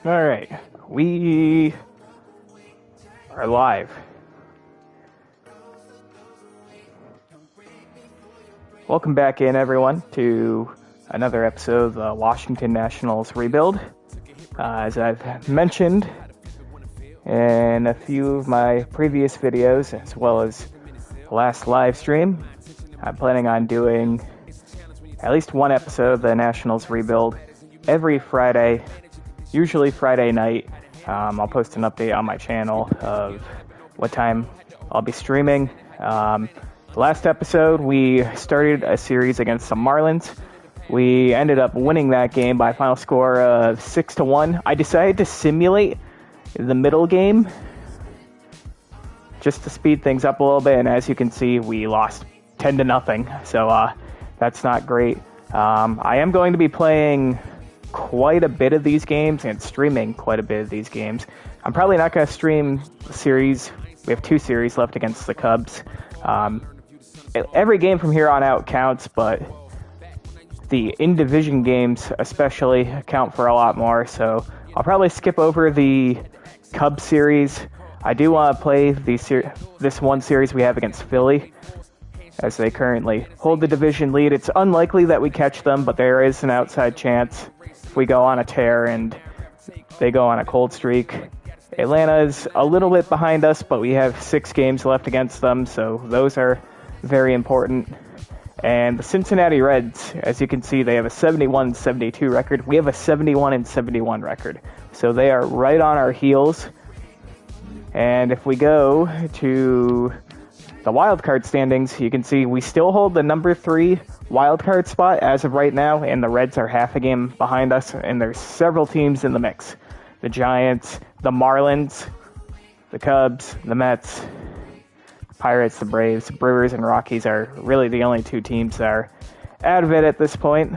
All right, we are live. Welcome back in, everyone, to another episode of the Washington Nationals Rebuild. As I've mentioned in a few of my previous videos, as well as the last live stream, I'm planning on doing at least one episode of the Nationals Rebuild every Friday, usually Friday night. I'll post an update on my channel of what time I'll be streaming. Last episode, we started a series against the Marlins. We ended up winning that game by a final score of 6-1. I decided to simulate the middle game just to speed things up a little bit, and as you can see, we lost 10-0. So that's not great. I am going to be playing quite a bit of these games and streaming quite a bit of these games. I'm probably not going to stream the series. We have 2 series left against the Cubs. Every game from here on out counts, but the in-division games especially count for a lot more, so I'll probably skip over the Cubs series. I do want to play this one series we have against Philly, as they currently hold the division lead. It's unlikely that we catch them, but there is an outside chance if we go on a tear and they go on a cold streak. Atlanta is a little bit behind us, but we have 6 games left against them, so those are very important. And the Cincinnati Reds, as you can see, they have a 71-72 record. We have a 71-71 record. So they are right on our heels. And if we go to the wildcard standings, you can see we still hold the number 3 wildcard spot as of right now, and the Reds are half a game behind us, and there's several teams in the mix. The Giants, the Marlins, the Cubs, the Mets, Pirates, the Braves, Brewers, and Rockies are really the only 2 teams that are out of it at this point.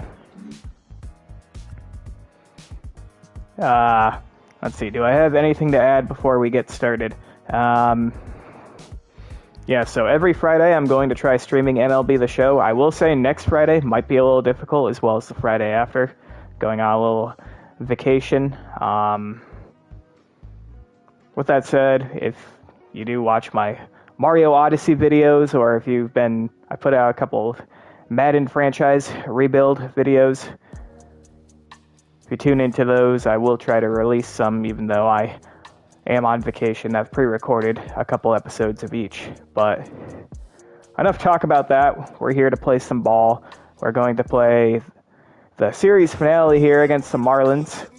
Let's see, do I have anything to add before we get started? Yeah, so every Friday I'm going to try streaming MLB The Show. I will say next Friday might be a little difficult, as well as the Friday after, going on a little vacation. With that said, if you do watch my Mario Odyssey videos, or if I put out a couple of Madden franchise rebuild videos. If you tune into those, I will try to release some, even though I am on vacation. I've pre-recorded a couple episodes of each, but enough talk about that. We're here to play some ball. We're going to play the series finale here against the Marlins.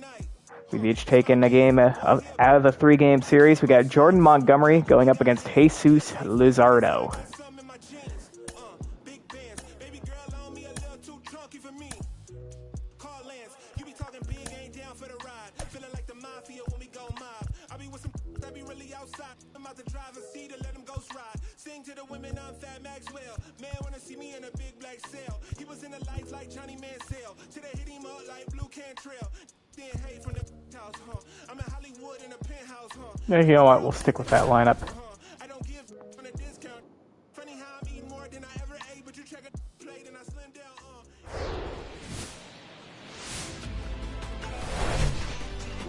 We've each taken a game out of the 3-game series. We got Jordan Montgomery going up against Jesus Luzardo. You know what? We'll stick with that lineup.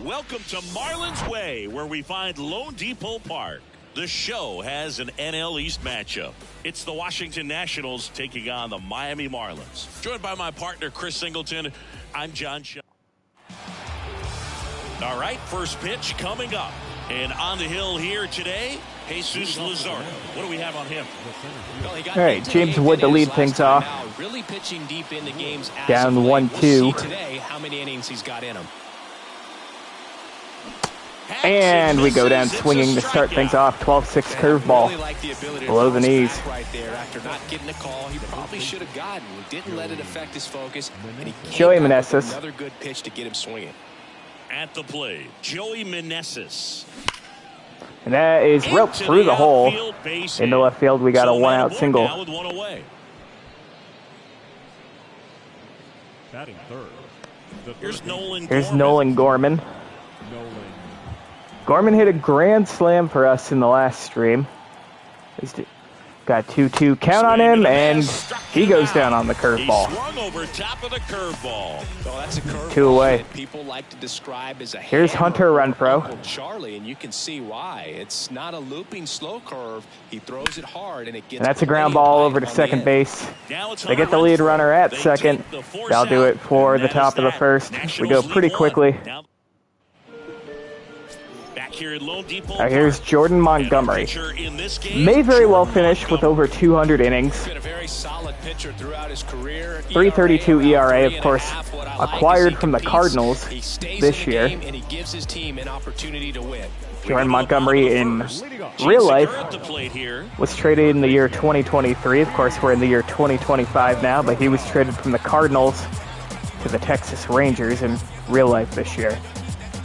Welcome to Marlins Way, where we find Lone Depot Park. The show has an NL East matchup. It's the Washington Nationals taking on the Miami Marlins. Joined by my partner, Chris Singleton, I'm John Shaw. All right, first pitch coming up. And on the hill here today, Jesus Luzardo. What do we have on him? All right, James Wood to lead things off. Really pitching deep into games. Down 1-2. Today, how many innings he's got in him? And we go down swinging to start things off. 12-6 curveball below the knees. Right there, after not getting a call, he probably should have gotten. Didn't let it affect his focus. And he Joey Meneses. Another good pitch to get him swinging. At the plate, Joey Meneses. And that is roped through the hole. Into left field, we got a 1-out single. With one away. Batting third. Here's Nolan Gorman. Gorman hit a grand slam for us in the last stream. Got 2-2 count on him, and he goes down on the curveball. Swung over top of the curveball. Oh, that's a curveball 2 away. that people like to describe as a Here's Hunter Renfroe. Uncle Charlie, and you can see why. It's not a looping slow curve. He throws it hard, and it gets. And that's a ground ball over to second base. They get the lead runner at second. They'll do it for the top of the first. We go pretty quickly. Here's Jordan Montgomery. May very well finish with over 200 innings. 3.32 ERA, of course, acquired from the Cardinals this year. Jordan Montgomery in real life was traded in the year 2023. Of course, we're in the year 2025 now, but he was traded from the Cardinals to the Texas Rangers in real life this year.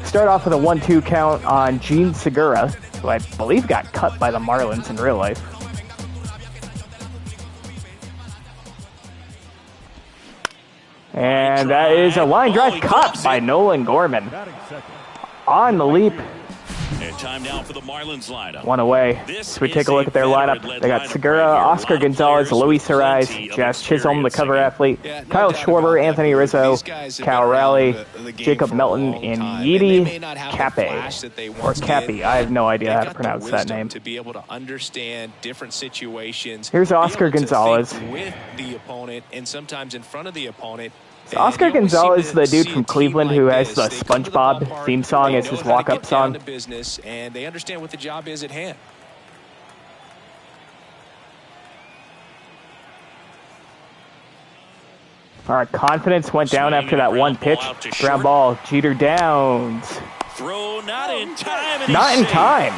Start off with a 1-2 count on Gene Segura, who I believe got cut by the Marlins in real life. And that is a line drive caught by Nolan Gorman. On the leap. And time now for the Marlins lineup. 1 away. So we take a look at their lineup. They got Segura, Oscar Gonzalez, Luis Ariz, Jazz Chisholm, the cover athlete, Kyle Schwarber, Anthony Rizzo, Cal Raleigh, Jacob Melton, and Yedi Cappe. Or Cappy. I have no idea how to pronounce that name. To be able to understand different situations. Here's Oscar Gonzalez. With the opponent and sometimes in front of the opponent. So Oscar Gonzalez, the dude from Cleveland who has the SpongeBob theme song as his walk-up song. And they understand what the job is at hand. All right, confidence went down after that one pitch. Ground ball, Jeter Downs. Throw not in time. Not in time.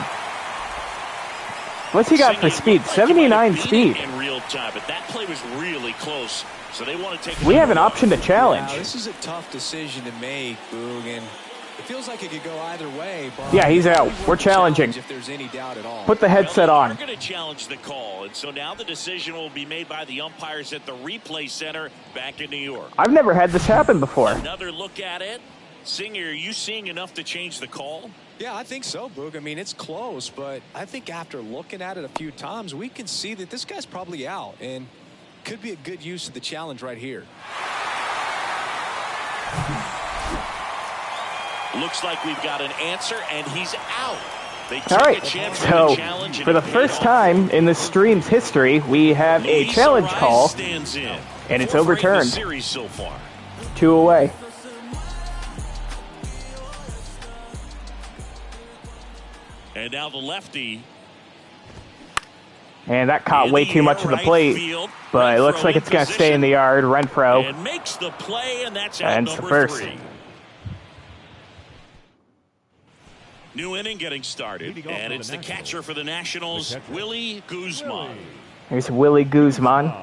What's he got for speed? 79 speed. In real time, but that play was really close. So they want to take. We have an option to challenge. Now, this is a tough decision to make, Boog, and it feels like it could go either way. But yeah, he's out. We're challenging. If there's any doubt at all. Put the headset on. We're going to challenge the call, and so now the decision will be made by the umpires at the replay center back in New York. I've never had this happen before. Another look at it. Singer, are you seeing enough to change the call? Yeah, I think so, Boog. I mean, it's close, but I think after looking at it a few times, we can see that this guy's probably out, and could be a good use of the challenge right here. Looks like we've got an answer, and he's out. All right, so for the first time in the stream's history, we have a challenge call, and it's overturned. 2 away. And now the lefty. And that caught way too much of the plate, but it looks like it's going to stay in the yard. Renfroe. And makes the play, and that's out the first. 3. New inning getting started, and it's the catcher for the Nationals, Willie Guzman. Here's Willie Guzman.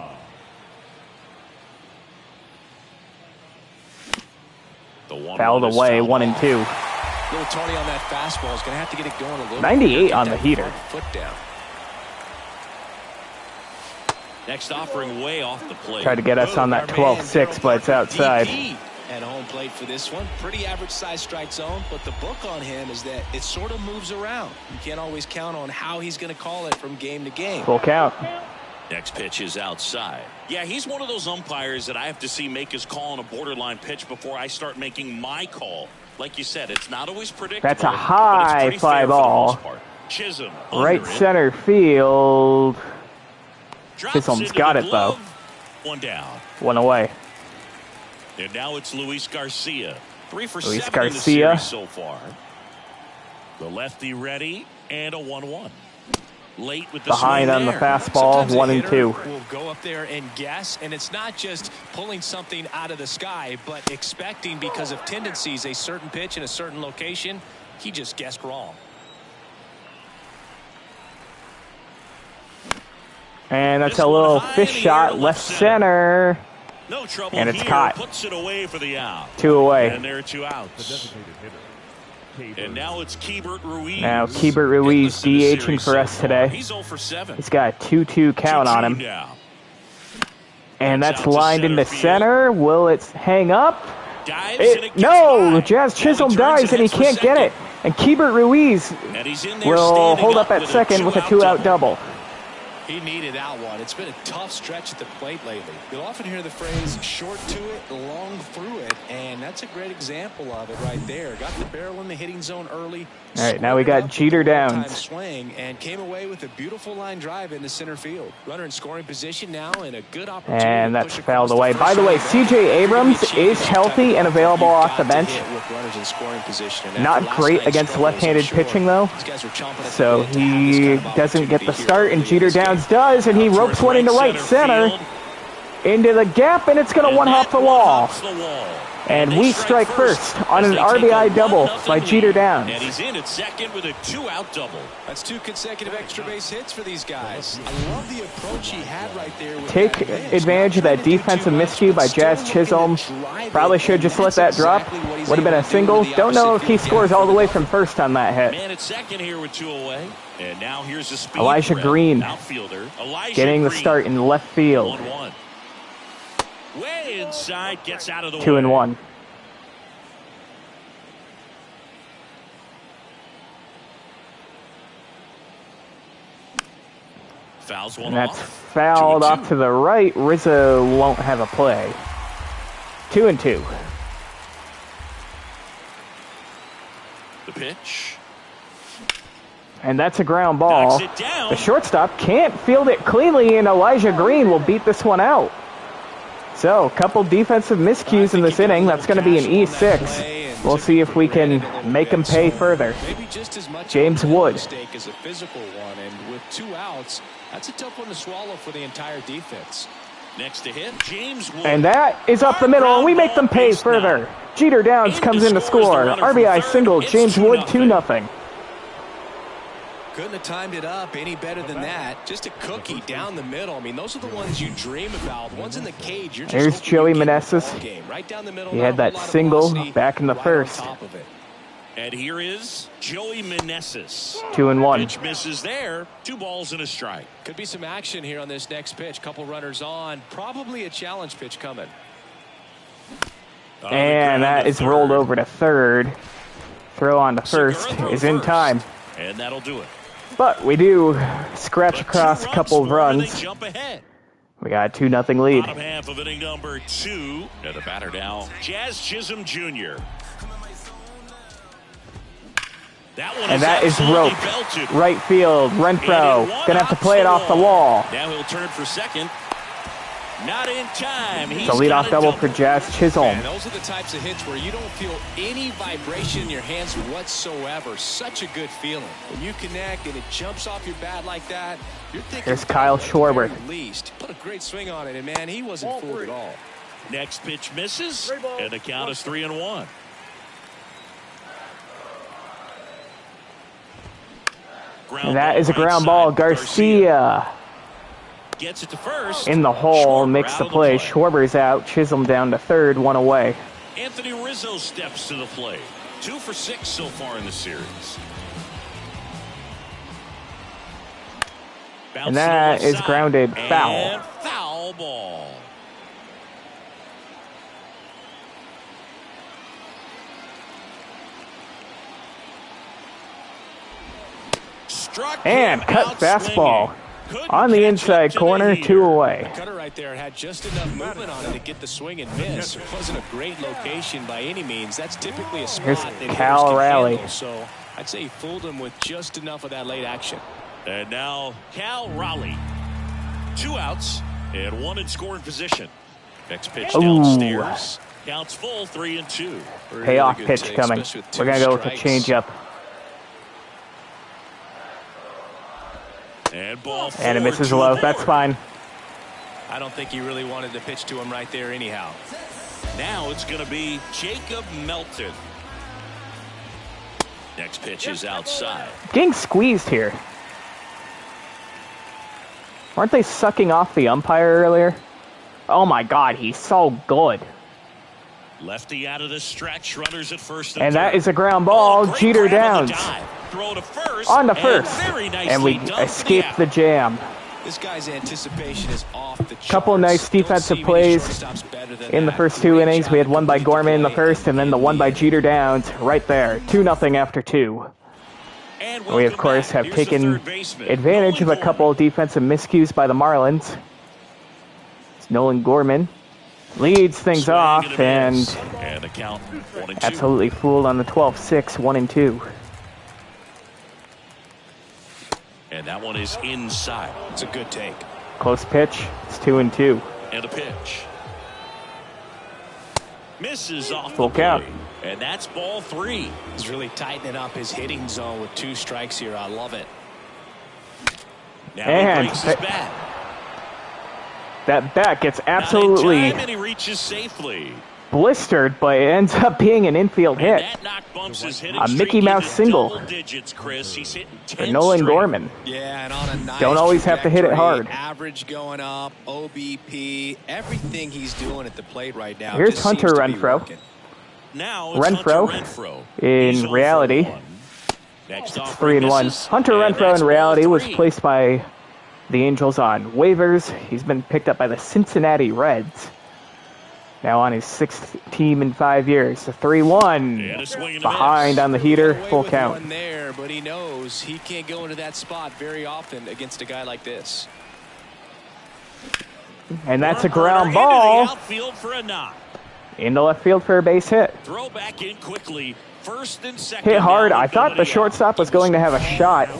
Fouled away, 1-2. Little Tony on that fastball is going to have to get it going a little. 98 on the heater. Foot down. Next offering way off the plate. Tried to get us on that 12-6, but it's outside. At home plate for this one. Pretty average size strike zone, but the book on him is that it sort of moves around. You can't always count on how he's going to call it from game to game. Full count. Next pitch is outside. Yeah, he's one of those umpires that I have to see make his call on a borderline pitch before I start making my call. Like you said, it's not always predictable. That's a high fly ball. Chisholm right center field. Chisholm's got it, though. 1 down. 1 away. And now it's Luis Garcia. 3 for Luis 7 Garcia. in the series so far. The lefty ready, and a 1-1. Late with the behind on the fastball, 1-2. Will go up there and guess, and it's not just pulling something out of the sky, but expecting because of tendencies a certain pitch in a certain location. He just guessed wrong. And that's a little fish shot, left center. No trouble and it's here. caught. Puts it away for the out. 2 away. And there are 2 outs. And now it's Keibert Ruiz. Now Keibert Ruiz DHing for us today. He's 0 for 7. He's got a 2-2 count on him. And that's lined into center. Will it hang up? No! Jazz Chisholm dives and he can't get it. And Keibert Ruiz will hold up at second with a 2-out double. He needed that one. It's been a tough stretch at the plate lately. You'll often hear the phrase short to it, long through it, and that's a great example of it right there. Got the barrel in the hitting zone early. All right, now we got Jeter Downs. Swing and came away with a beautiful line drive into center field. Runner in scoring position now and a good opportunity. And that's fouled away. By the way, C.J. Abrams is healthy and available off the bench. Not great against left-handed pitching, though. So he doesn't get the start, and Jeter Downs does, and he ropes one into right center. Into the gap, and it's going to one-hop the wall. And we strike first on an RBI double by Jeter Downs. And he's in at second with a 2-out double. That's 2 consecutive extra base hits for these guys. I love the approach he had right there. Take advantage of that defensive miscue by Jazz Chisholm. Probably should just let that drop. Would have been a single. Don't know if he scores all the way from first on that hit. Man at second here with 2 away. And now here's a speed Elijah Green getting the start in left field. 1-1. Way inside, gets out of the way. 2-1. Fouls one And that's off. fouled off to the right. Rizzo won't have a play. 2-2. The pitch. And that's a ground ball. Knocks it down. The shortstop can't field it cleanly, and Elijah Green will beat this one out. So, a couple defensive miscues in this inning. That's going to be an E6. We'll see if we can make him pay further. James Wood. Is a physical one, and with 2 outs, that's a tough one to swallow for the entire defense. Next to hit, James Wood. And that is up the middle, and we make them pay further. Jeter Downs comes in to score. RBI single, James Wood 2-0. Couldn't have timed it up any better than that. Just a cookie down the middle. I mean, those are the ones you dream about. Ones in the cage. You're just There's Joey Meneses. Right down the middle. He had that single back in the first. And here is Joey Meneses. 2-1. Pitch misses there. 2 balls and a strike. Could be some action here on this next pitch. Couple runners on. Probably a challenge pitch coming. And that is rolled over to third. Throw on to first is in time. And that'll do it. But we do scratch across a couple of runs. Jump ahead. We got a 2-0 lead. Bottom half of inning number 2. And the batter now, Jazz Chisholm Jr. And that is roped. Belted. Right field. Renfroe gonna have to play it off the wall. Now he'll turn for second. Not in time. It's a leadoff double for Jazz Chisholm. And those are the types of hits where you don't feel any vibration in your hands whatsoever. Such a good feeling. When you connect and it jumps off your bat like that, you're thinking. There's Kyle Schwarber. At least put a great swing on it, and man, he wasn't fooled at all. Next pitch misses, and the count is 3-1. And that is a ground ball. Garcia gets it to first. in the hole, makes the play. Schwarber's out. Chisholm down to third, 1 away. Anthony Rizzo steps to the plate. 2 for 6 so far in the series. And that is grounded foul. And foul ball. Struck and cut fastball on the inside corner, 2 away. The cutter right there had just enough movement on it to get the swing and miss. It wasn't a great location by any means. That's typically a spot Here's that Cal hitters can Raleigh. handle. So I'd say he fooled him with just enough of that late action. And now Cal Raleigh. 2 outs and 1 in scoring position. Next pitch downstairs. Counts full, 3-2. Payoff pitch coming. We're going to go with a changeup. And ball And it misses low. That's fine. I don't think he really wanted to pitch to him right there anyhow. Now it's going to be Jacob Melton. Next pitch is outside. Getting squeezed here. Aren't they sucking off the umpire earlier? Oh my God, he's so good. Lefty out of the stretch, runners at first and that is a ground ball. Jeter Downs throw to first, on to first, and we escape escape the jam. This guy's anticipation is off the charts. Couple nice defensive plays in the first 2 innings. We had one by Gorman in the first, and then the one by Jeter Downs right there. 2-0 after 2. And We, of course, have taken advantage of a couple of defensive miscues by the Marlins. It's Nolan Gorman leads things off, and the count 1-2. Absolutely fooled on the 12-6, 1-2. And that one is inside. It's a good take. Close pitch. It's 2-2. And a pitch. Misses off Full the count. plate. And that's ball 3. He's really tightening up his hitting zone with 2 strikes here. I love it. Now And he breaks his bat. That bat gets absolutely And he reaches safely. blistered, but it ends up being an infield hit. That knock bumps his hitting A streak Mickey Mouse into single. double digits, Chris. He's hitting For 10 Nolan straight. Gorman. Yeah, and on a nice Don't always have to hit it hard. Average going up, OBP, everything he's doing at the plate right now. Here's just Hunter seems to be Renfroe. working. Now it's Renfroe, Hunter Renfroe. in He's 0 for reality, 1. Next It's offering 3-1. misses, Hunter and Renfroe that's in ball reality was 3. placed by the Angels on waivers. He's been picked up by the Cincinnati Reds. Now on his 6th team in 5 years. The 3-1. And a swing and a Behind miss. on the heater. Away Full with count. one there, but he knows he can't go into that spot very often against a guy like this. And that's a Burner ground into ball the outfield for a knock. into left field for a base hit. Throw back in quickly. First and second. Hit hard. now, I thought the nobody out. shortstop was going to have a shot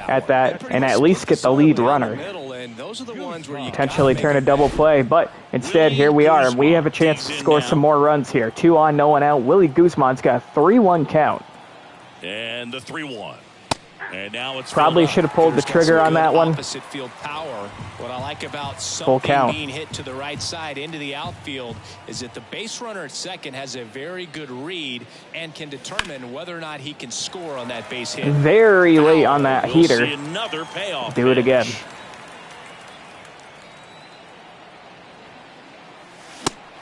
at that and at least get the lead runner. Potentially turn a double play, but instead here we are. We have a chance to score some more runs here. 2 on, no one out. Willie Guzman's got a 3-1 count. And the 3-1. And now it's Probably should have pulled the trigger on that one. Opposite field power. What I like about Full something count. being hit to the right side into the outfield is that the base runner at second has a very good read and can determine whether or not he can score on that base hit. Very late on that We'll heater. see another payoff Do it pitch. again.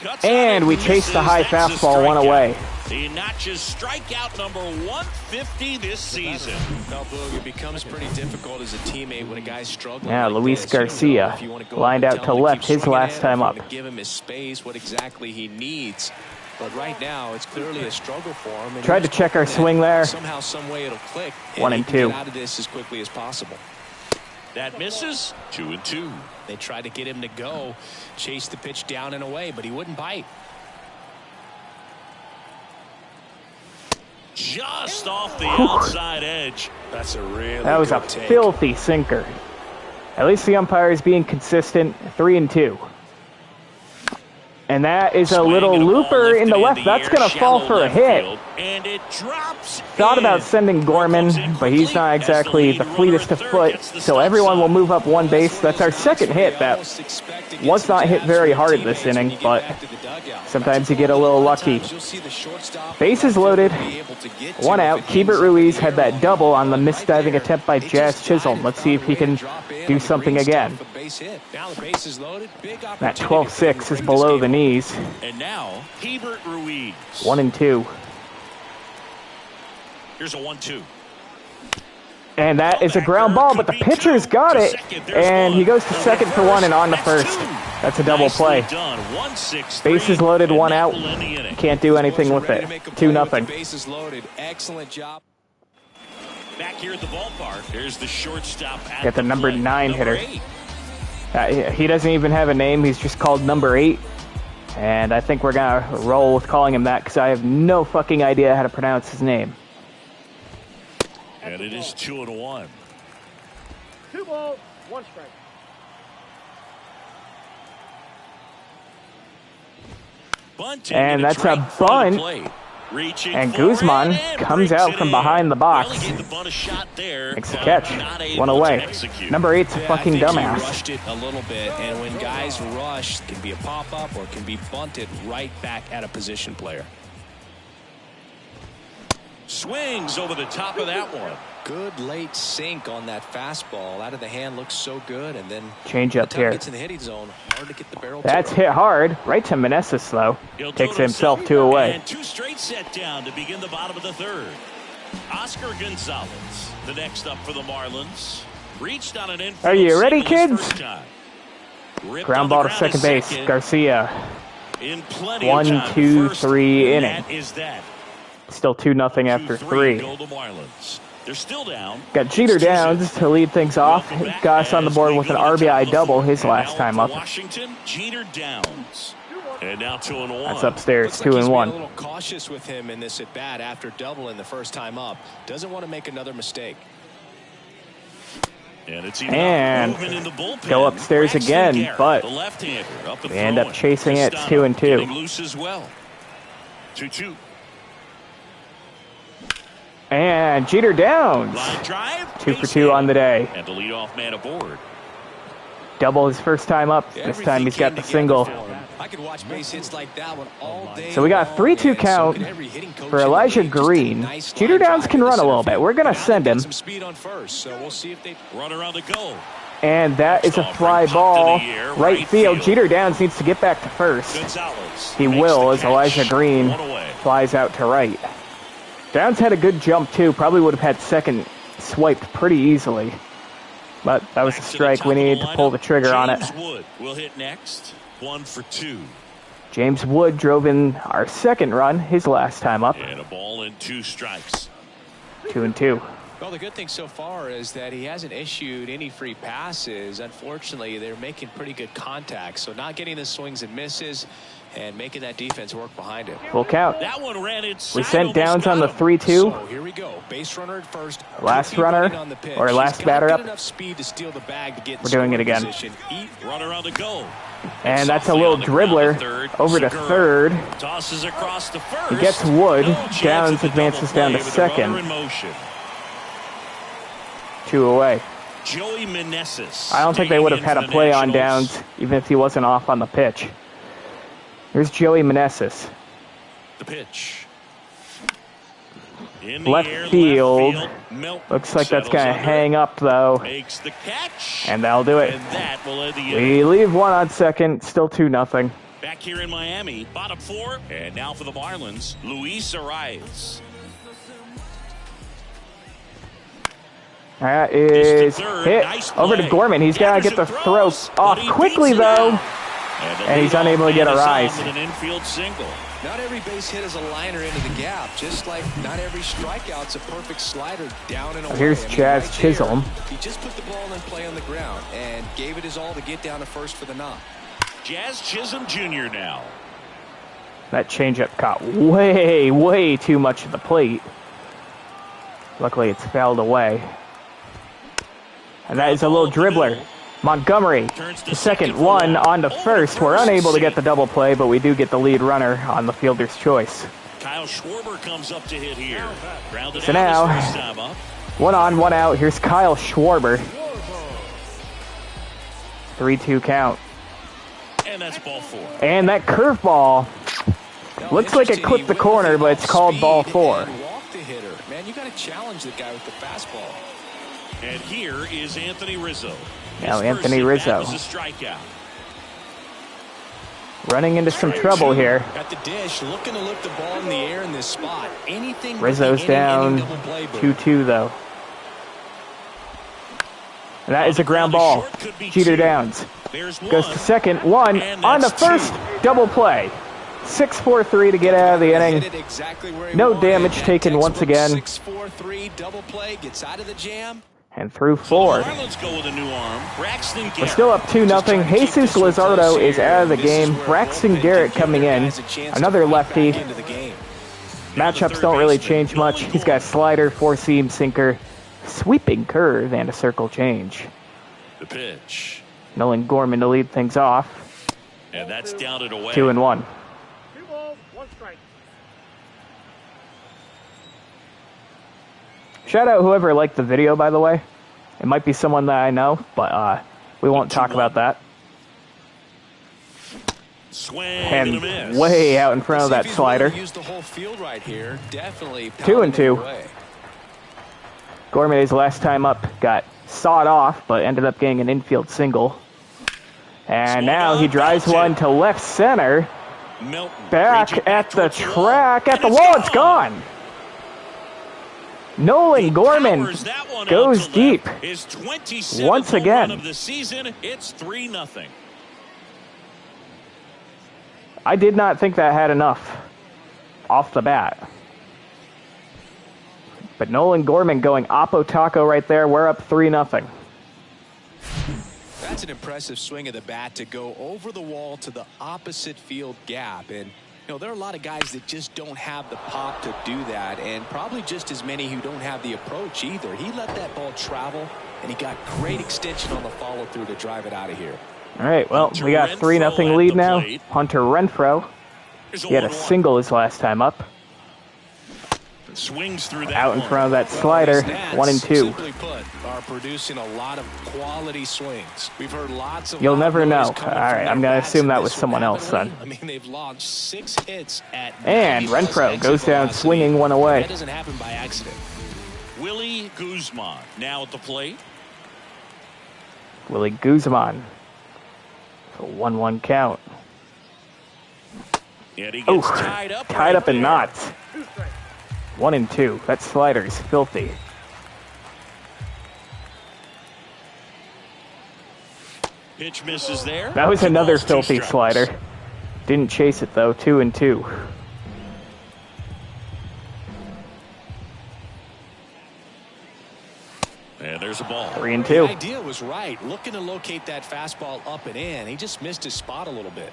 Cuts And out we and chase the high misses. That's a fastball, one strikeout. away. He notches strikeout number 150 this season. Now, Boog, it becomes pretty difficult as a teammate when a guy's struggling. Yeah, like Luis this. You don't know Garcia if you wanna go lined up and out tell to him left keep his swinging last at time him, up. to give him his space, what exactly he needs. But right now, it's clearly a struggle for him. And Tried to he's check our hoping swing that there. Somehow, some way, it'll click. 1 he and can 2. Get out of this as quickly as possible. That misses. 2-2. They tried to get him to go, chase the pitch down and away, but he wouldn't bite. Just off the outside edge. That's a really That was a good take. filthy sinker. At least the umpire is being consistent. 3-2. And that is a Swing little and a ball looper in the lifted left. in That's air, going to fall shallow for a left hit. field, and it drops. Thought in. about sending Gorman, Comes in but he's quickly not as exactly lead the runner fleetest at of third foot. gets the So stop everyone will sign. move up one base. That's our second hit. That was not hit very hard this inning, but sometimes you get a little lucky. Bases loaded. 1 out. Keibert Ruiz had that double on the misdiving attempt by Jazz Chisholm. Let's see if he can do something again. That 12-6 is below the knees. And now, Keibert Ruiz. 1-2. Here's a 1-2. And that is a ground ball, but the pitcher's got it. And he goes to second for 1 and on to first. That's a double play. Done. 1-6-3, Bases loaded, and 1 that out. will end the inning. Can't do anything with it. 2-0. Bases loaded. Excellent job. Back here at the ballpark, there's the shortstop. At Got the number plate. 9 Number hitter. 8. He doesn't even have a name. He's just called number 8. And I think we're going to roll with calling him that because I have no fucking idea how to pronounce his name. And it is 2-1. 2 balls, 1 strike. Bunting And that's it's a right for the bunt. plate. Reaching And for Guzman it and comes breaks out it from in. behind the box. Well, he gave the bunt a shot there, Makes the but catch. not able 1 to away. execute. Number 8's a Yeah, fucking I think dumbass. He rushed it a little bit, and when guys rush, it can be a pop-up or it can be bunted right back at a position player. Swings over the top of that one. Good late sink on that fastball. Out of the hand looks so good, and then Change by the up time it here. gets in the hitting zone, hard to get the barrel. That's to hit hard. Right to Meneses, though. He'll do Takes it himself 2 away. And 2 straight set down to begin the bottom of the 3rd. Oscar Gonzalez, the next up for the Marlins. Reached on an infield Are you ready, single his kids? first time. Ripped Ground on the ball to ground second base. second. Garcia. In plenty 1, of time 2, first, 3 and inning. That is that. Still 2-0 after 3. Go the Marlins. They're still down. Got Jeter Downs to lead things off. Got us on the board with an RBI double his last time up. Washington, Jeter Downs. And now 2-1. That's upstairs, Looks like he's 2-1. being a little cautious with him in this at bat after doubling the first time up. Doesn't want to make another mistake. And it's even And in the bullpen. go upstairs Braxton again, Garrett, but the left-hander, up and we end up throwing. chasing it. It's Castano 2-2. getting loose as well. 2-2. And Jeter Downs. Line drive. 2 for 2 on the day. And the leadoff man aboard. Double his first time up. This time he's got the single. I could watch base hits like that one all day. So we got a 3-2 count for Elijah Green. Jeter Downs can run a little bit. We're going to send him. Some speed on first, so we'll see if they run around the goal. And that is a fly ball. Right field. Jeter Downs needs to get back to first. He will as Elijah Green flies out to right. Downs had a good jump too. Probably would have had second swiped pretty easily. But that was a strike. We need to pull the trigger on it. James Wood will hit next. 1 for 2. James Wood drove in our second run his last time up. And a ball and 2 strikes. 2-2. Well, the good thing so far is that he hasn't issued any free passes. Unfortunately, they're making pretty good contact. So not getting the swings and misses and making that defense work behind it. Full count. That one ran inside. We sent Downs on the 3-2. So here we go. Base runner at first. Last runner or last batter up. Enough speed to steal the bag to get We're doing it again. Runner on the go. And that's a little dribbler over to third. Tosses across the first. He gets Wood. Downs advances down to second. 2 away. Joey Meneses. I don't think they would have had a play on Downs even if he wasn't off on the pitch. Here's Joey Meneses. The pitch. Left field. Looks like that's going to hang up, though. Makes the catch. And that'll do it. And that will end the inning. We leave one on second. Still 2-0. Back here in Miami, bottom 4. And now for the Marlins, Luis Arias. That is hit over to Gorman. He's got to get the throw off quickly, though. And he's unable to get a rise. An infield single. Not every base hit is a liner into the gap, just like not every strikeout's a perfect slider down and away. Here's Chaz Chisholm. He just put the ball in play on the ground and gave it his all to get down to first for the knock. Jazz Chisholm Jr. now. That changeup caught way too much of the plate. Luckily, it's fouled away. And that is a little dribbler. Montgomery to second, one on to first. We're unable to get the double play, but we do get the lead runner on the fielder's choice. Kyle Schwarber comes up to hit here. So now, 1 on, 1 out. Here's Kyle Schwarber. 3-2 count. And that's ball 4. And that curveball looks like it clipped the corner, but it's called ball 4. Walk the hitter. Man, you got to challenge the guy with the fastball. And here is Anthony Rizzo. Now Anthony Rizzo was a strikeout. running into some trouble here. At the dish, looking to lift the ball in the air in this spot. Anything. Rizzo's down 2-2 though. And that is a ground ball. Jeter Downs goes to second, 1 on the first, double play. 6-4-3 to get out of the inning. No damage taken once again. 6-4-3 double play, gets out of the jam. And through 4. Let's go with a new arm. Braxton Garrett. We're still up 2-0. Jesus Luzardo is out of the game. Braxton Garrett coming in. Another lefty. Matchups don't really change much. He's got a slider, 4-seam sinker, sweeping curve, and a circle change. The pitch. Nolan Gorman to lead things off. And that's down and away. 2-1. 2 balls, 1 strike. Shout out whoever liked the video, by the way. It might be someone that I know, but we won't talk about that. Swing And and a miss. way out in front of that slider. 2-2. Gorman, his last time up, got sawed off, but ended up getting an infield single. And now he drives one to left center. Back at the track, at the wall, it's gone. Nolan Gorman goes deep once again. Of the season, it's 3-0. I did not think that had enough off the bat. But Nolan Gorman going Oppo Taco right there. We're up 3-0. That's an impressive swing of the bat to go over the wall to the opposite field gap. And, there are a lot of guys that just don't have the pop to do that, and probably just as many who don't have the approach either. He let that ball travel, and he got great extension on the follow-through to drive it out of here. All right, well, we got 3-0 lead now. Hunter Renfroe. He had a single his last time up. Swings through that out in front of that slider. 1-2. Simply put, are producing a lot of quality swings. We've heard lots of. You'll never know. All right, I'm going to assume that was someone else then. I mean, they've launched 6 hits at. And Renfroe goes down swinging one away. That doesn't happen by accident. Willie Guzman now at the plate. Willie Guzman. A 1-1 count. And he gets tied up in knots. 1-2. That slider's filthy. Pitch misses there. That was another filthy slider. Didn't chase it though. 2-2. And there's a ball. 3-2. The idea was right. Looking to locate that fastball up and in. He just missed his spot a little bit.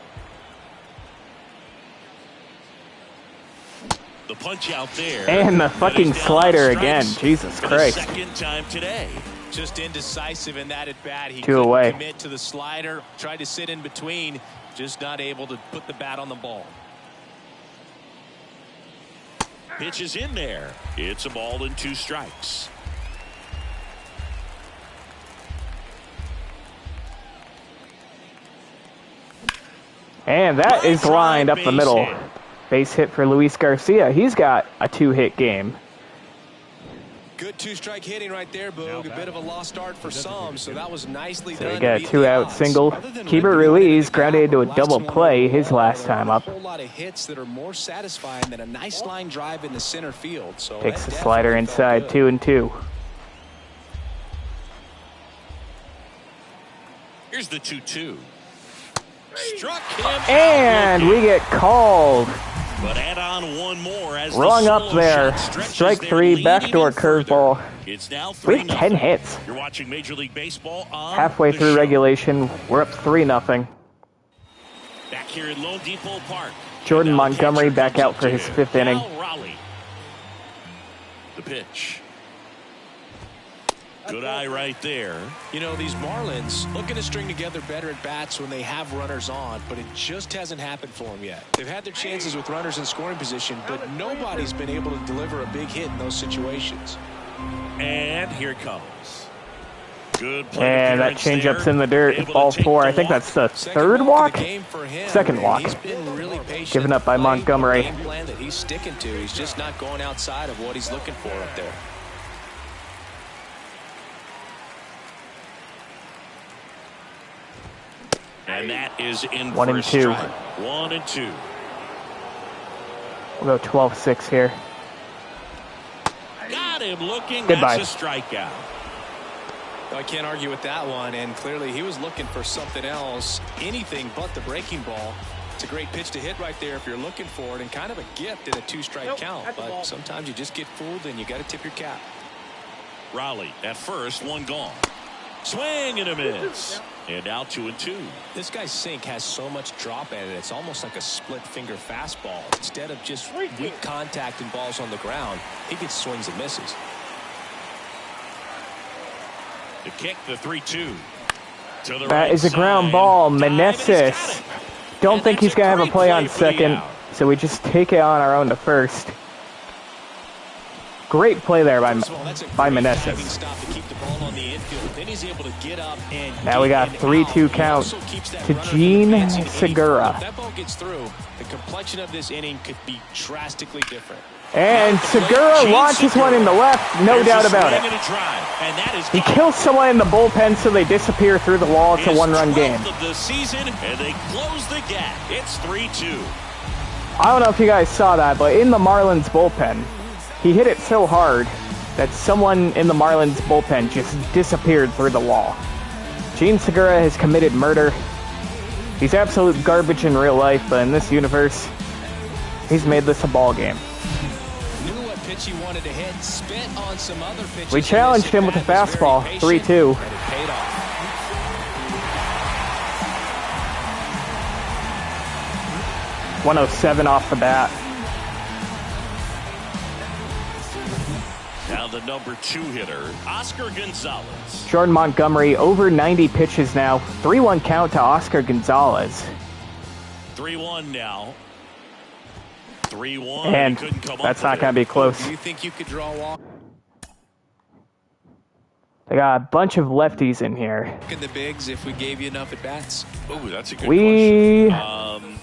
The punch out there. And the fucking slider again. Jesus Christ. Second time today. Just indecisive in that at bat. He 2 couldn't away. commit to the slider. Tried to sit in between. Just not able to put the bat on the ball. Pitch is in there. It's a ball and 2 strikes. And that is lined up the middle. Base hit for Luis Garcia. He's got a 2-hit game. Good 2-strike hitting right there, Boog. A bit of a lost start for some, so that was nicely done. So we got a 2-out single. Keeper Ruiz grounded into a double play his last time up. A whole lot of hits that are more satisfying than a nice line drive in the center field. So Takes the slider inside. 2-2. Here's the 2-2. Struck him. And we get called. But add on one more as wrong up there. Strike 3, backdoor curveball. It's now 3-0. We have 10 hits. You're watching Major League Baseball on halfway through regulation. We're up 3-0. Back here at Lone Depot Park. Jordan Montgomery back out for his 5th inning. Raleigh. The pitch. Good eye right there. These Marlins looking to string together better at bats when they have runners on, but it just hasn't happened for them yet. They've had their chances with runners in scoring position, but nobody's been able to deliver a big hit in those situations. And here it comes. Good play. And that changeup's in the dirt. Ball 4. I think that's the 3rd walk? 2nd walk. He's been really patient. Given up by Montgomery. Game plan that he's sticking to. He's just not going outside of what he's looking for up there. And that is in 1-2. strike. 1-2. We'll go 12-6 here. Got him looking. Goodbye. That's a strikeout. I can't argue with that one, and clearly he was looking for something else, anything but the breaking ball. It's a great pitch to hit right there if you're looking for it, and kind of a gift in a 2-strike count. But sometimes you just get fooled, and you got to tip your cap. Raleigh at first, 1 gone. Swing and a miss. And now 2-2. This guy's sink has so much drop at it. It's almost like a split finger fastball. Instead of just weak contact and balls on the ground, he gets swings and misses. The kick, the 3-2. That is a ground ball. Meneses. Don't think he's going to have a play on second, so we just take it on our own to first. Great play there by Meneses. Now we got 3-2 count to Gene Segura. If that ball gets through, the complexion of this inning could be drastically different. And Segura launches one in the left, no doubt about it. He kills someone in the bullpen, so they disappear through the wall. It's a 1-run game. Of the season, and they close the gap. It's 3-2. I don't know if you guys saw that, but in the Marlins bullpen, he hit it so hard that someone in the Marlins bullpen just disappeared through the wall. Gene Segura has committed murder. He's absolute garbage in real life, but in this universe, he's made this a ball game. Knew what pitch pitch he wanted to hit, spit on some other pitches. We challenged him with a fastball, 3-2. 107 off the bat. Now the number 2 hitter, Oscar Gonzalez. Jordan Montgomery over 90 pitches now. 3-1 count to Oscar Gonzalez. 3-1 now. 3-1. And that's not going to be close. Do you think you could draw a walk? They got a bunch of lefties in here. In the bigs, if we gave you enough at bats. Oh, that's a good We question.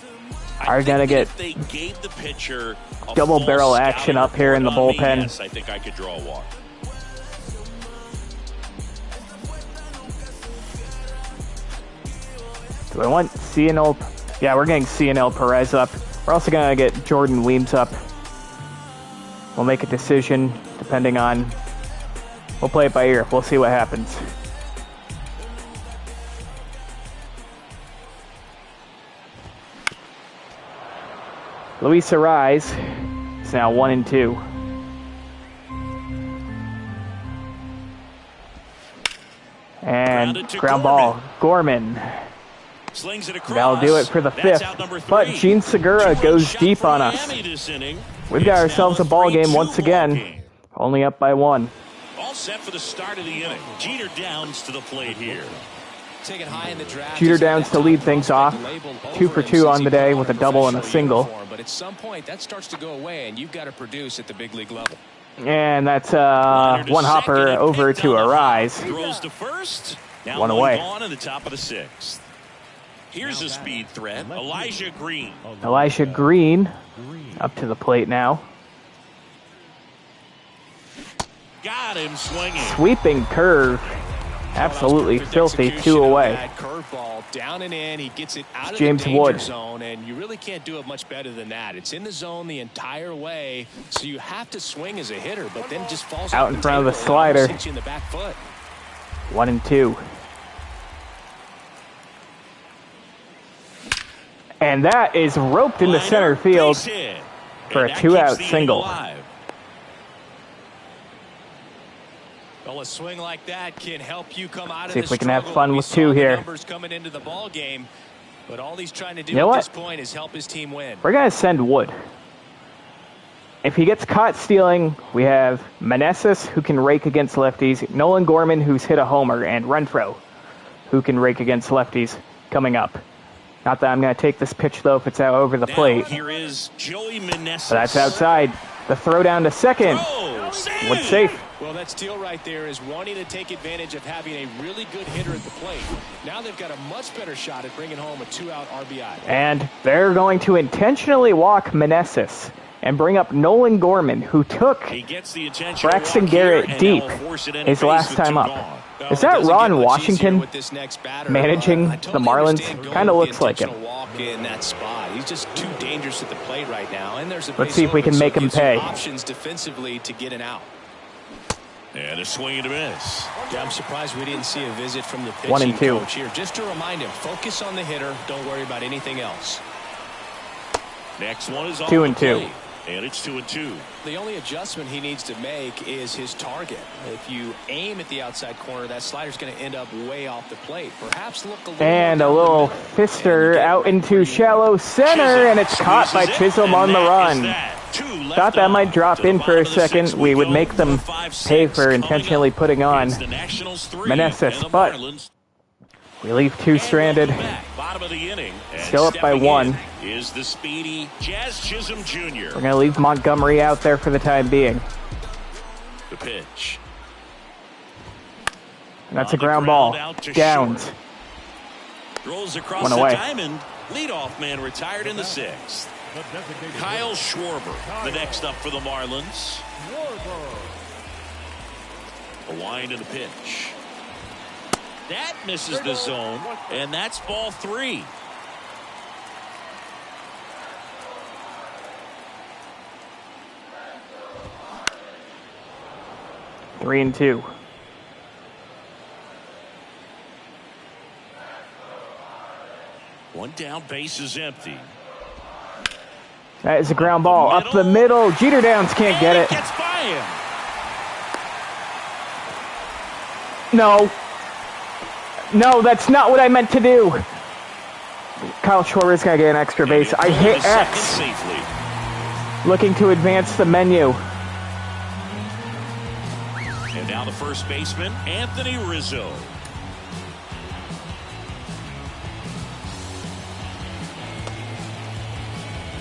are going to get they gave the pitcher a double full barrel action scouting up here in the report on me, bullpen. yes, I think I could draw a walk. Do I want CNL? Yeah, we're getting CNL Perez up. We're also going to get Jordan Weems up. We'll make a decision depending on... We'll play it by ear. We'll see what happens. Luis Arise is now 1-2. And ground ball, Gorman. Slings it across. That'll do it for the fifth. But Gene Segura goes deep on us. We've got ourselves a ball game once again. Only up by 1. All set for the start of the inning. Jeter Downs to the plate here. Jeter Downs to lead things off. 2 for 2 on the day with a double and a single. But at some point, that starts to go away, and you've got to produce at the big league level. And that's one hopper over to Arise. Throws to first. Now 1 away. On in the top of the 6th. Here's a speed threat, Elijah Green. Elijah Green up to the plate now. Got him swinging. Sweeping curve. Absolutely filthy. 2 away. Curveball down and in. He gets it out of James the danger Wood. zone, and you really can't do it much better than that. It's in the zone the entire way, so you have to swing as a hitter, but then just falls Out in front of the slider. hits you in the back foot. 1-2. And that is roped into center field for a 2-out single. Well, a swing like that can help you come out of See if this we can have struggle. fun We with saw 2 the here. numbers coming into the ball game, but all he's trying to do You know at what? this point is help his team win. We're going to send Wood. If he gets caught stealing, we have Meneses, who can rake against lefties, Nolan Gorman, who's hit a homer, and Renfroe, who can rake against lefties, coming up. Not that I'm going to take this pitch, though, if it's out over the plate. Here is Joey Meneses. But that's outside. The throw down to second. Wood safe. Well, that steal right there is wanting to take advantage of having a really good hitter at the plate. Now they've got a much better shot at bringing home a 2-out RBI. And they're going to intentionally walk Meneses and bring up Nolan Gorman, who took Braxton Garrett deep his last time up. Is that Ron Washington managing the Marlins? Kind of looks like him. In that spot. He's just too dangerous at the plate right now. And there's a Let's see if we can make him pay. Options defensively to get an out. And a swing and a miss. Yeah, I'm surprised we didn't see a visit from the 1 pitching and 2. coach here. Just to remind him, focus on the hitter. Don't worry about anything else. Next one is on 2 and 2. And it's 2 and 2. The only adjustment he needs to make is his target. If you aim at the outside corner, that slider's going to end up way off the plate. Perhaps look a little and a little fister out into shallow center, and it's caught by Chisholm on the run. Thought that might drop in for a second. We would make them pay for intentionally putting on Meneses, but we leave 2 stranded. Still up by 1. Is the speedy Jazz Chisholm Jr. We're going to leave Montgomery out there for the time being. The pitch. And that's a ground ball. Downs. Throws across 1 the away. diamond. Leadoff man retired in the 6th. Kyle Schwarber, the next up for the Marlins. A wind and a pitch. That misses the zone, and that's ball 3. Three and 2. One down, base is empty. That is a ground ball up the middle. Jeter Downs can't get it. Gets by him. No. No, that's not what I meant to do. Kyle Schwarber's going to get an extra base. I hit X. Safely. Looking to advance the menu. And now the first baseman, Anthony Rizzo.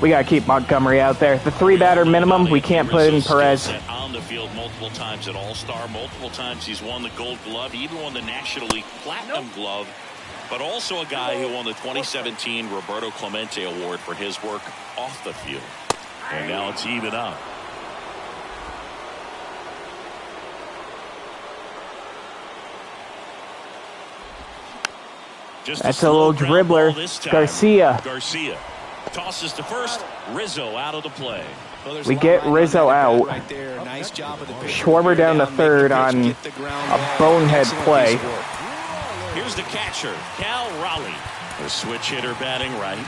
We got to keep Montgomery out there. The 3-batter minimum, we can't put in Perez. On the field multiple times at All-Star. Multiple times he's won the Gold Glove. He even won the National League Platinum Glove. But also a guy who won the 2017 Roberto Clemente Award for his work off the field. And now it's even up. Just That's a little dribbler. Garcia. Garcia tosses to first. Rizzo out of the play. Well, we get Rizzo out. Right there. Nice job of the Schwarber down to third on a bonehead play. Here's the catcher, Cal Raleigh. The switch hitter batting right.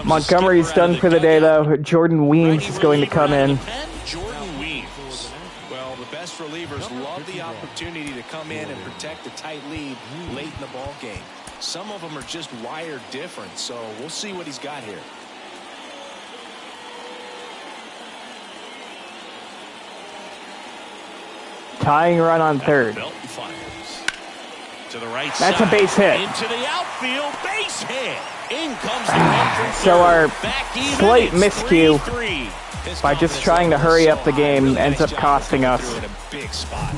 Montgomery's done for the day, though. Jordan Weems is going to come in. Jordan Weems. Well, the best relievers love the opportunity to come in and protect a tight lead late in the ball game. Some of them are just wired different, so we'll see what he's got here. Tying run on third. To the right That's side. a base hit. Into the outfield, base hit. In comes the run from So third. our Back even. slight It's miscue 3-3. by just trying to hurry up the game ends up costing us.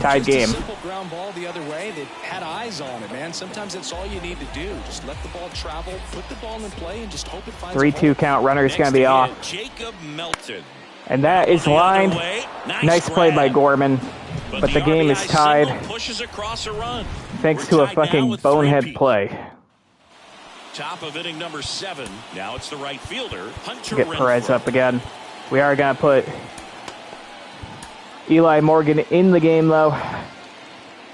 Tied game. Simple ground ball the other way. They had eyes on it, man. Sometimes that's all you need to do. Just let the ball travel, put the ball in play, and just hope it finds 3-2 count. Runner's going to be off. Jacob Melton. And that is lined. Nice play by Gorman. But the game is tied pushes across a run. thanks to a fucking bonehead play. Top of inning number 7. Now it's the right fielder, Hunter Get Perez Renfroe. up again. We are going to put Eli Morgan in the game, though,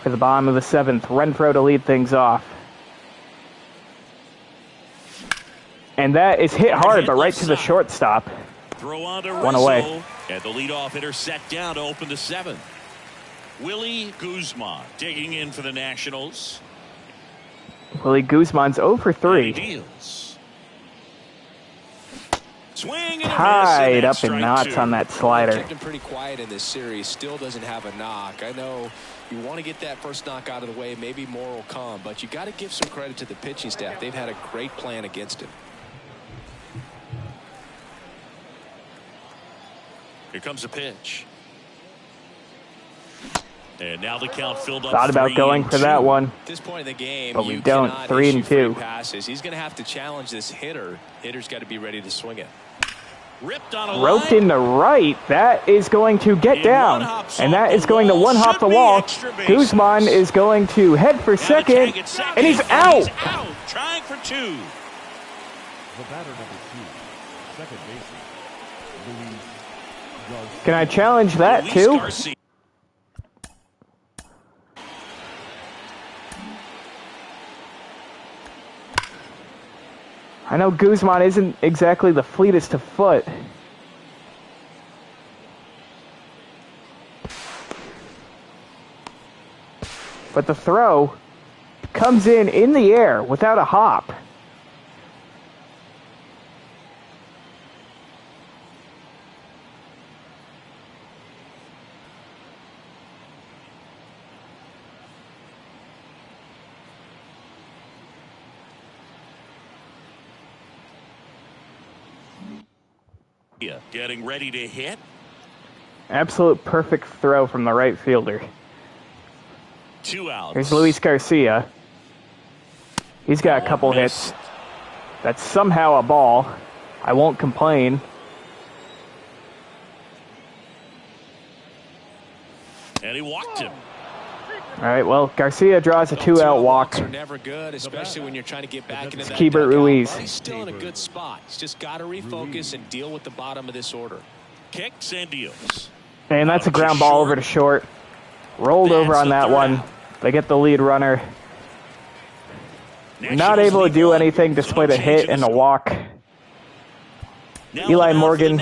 for the bottom of the 7th. Renfroe to lead things off. And that is hit hard, but right to the shortstop. Throw on to One Rizzo, away. and the leadoff hitter set down to open the 7th. Willie Guzman digging in for the Nationals. Willie Guzman's 0 for 3. Deals. Swing and a miss, Tied and up that's in strike knots 2. on that slider. Kept him pretty quiet in this series. Still doesn't have a knock. I know you want to get that first knock out of the way. Maybe more will come, but you got to give some credit to the pitching staff. They've had a great plan against him. Here comes a pitch. And now the count filled up. Thought about going for that one. At this point in the game, But we you don't. cannot 3 and issue free 2. passes. He's going to have to challenge this hitter. Hitter's got to be ready to swing it. Ripped on a Roped line. in the right. That is going to get down. And that is going to one-hop the wall. Guzman is going to head for second. And he's out. Trying for 2. The batter number 2, second baseman, Luis Garcia. Can I challenge that Luis too? Garcia. I know Guzman isn't exactly the fleetest of foot. But the throw comes in the air without a hop. Getting ready to hit. Absolute perfect throw from the right fielder. 2 outs. Here's Luis Garcia. He's got a couple hits. That's somehow a ball. I won't complain. And he walked him. All right, well, Garcia draws a 2-out walk. Are never good, especially when you're trying to get back into that Keibert dugout. Ruiz. He's still in a good spot. He's just got to refocus and deal with the bottom of this order. Kicks and deals. And that's a ground ball over to short. Rolled over on that one. They get the lead runner. Not able to do anything despite a hit and a walk. Eli Morgan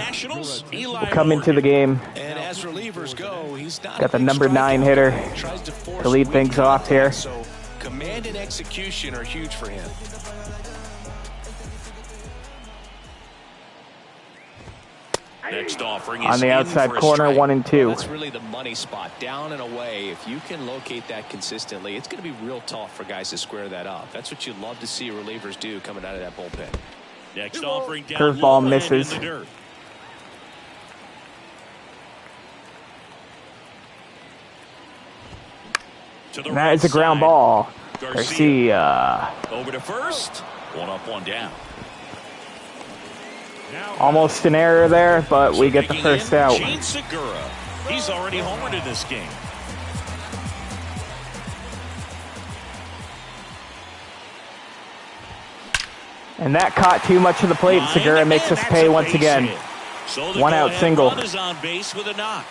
will come into the game. And as relievers go, he's not Got the number 9 hitter to lead things off here. So command and execution are huge for him. Next offering is On the outside corner, 1 and 2. Well, that's really the money spot, down and away. If you can locate that consistently, it's going to be real tough for guys to square that up. That's what you love to see relievers do coming out of that bullpen. Next offering down Curveball misses. in the dirt. And that is a ground ball. Garcia. Over to first. 1 up, 1 down. Almost an error there, but we get the first out. Gene Segura. He's already homered in this game. And that caught too much of the plate. Segura makes us pay once again. So 1 out single. Is on base with a knock.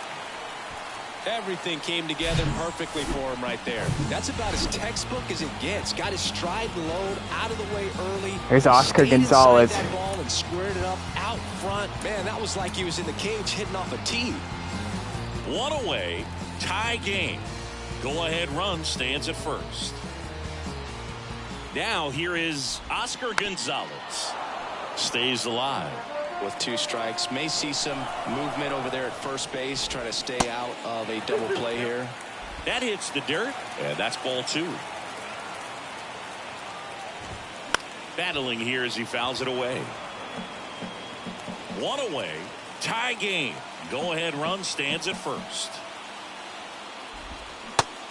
Everything came together perfectly for him right there. That's about as textbook as it gets. Got his stride and load out of the way early. Here's Oscar Gonzalez. That ball and squared it up out front. Man, that was like he was in the cage hitting off a tee. 1 away, tie game. Go-ahead run stands at first. Now here is Oscar Gonzalez. Stays alive. With 2 strikes, may see some movement over there at first base, trying to stay out of a double play here. That hits the dirt, and that's ball 2. Battling here as he fouls it away. 1 away, tie game. Go-ahead run stands at first.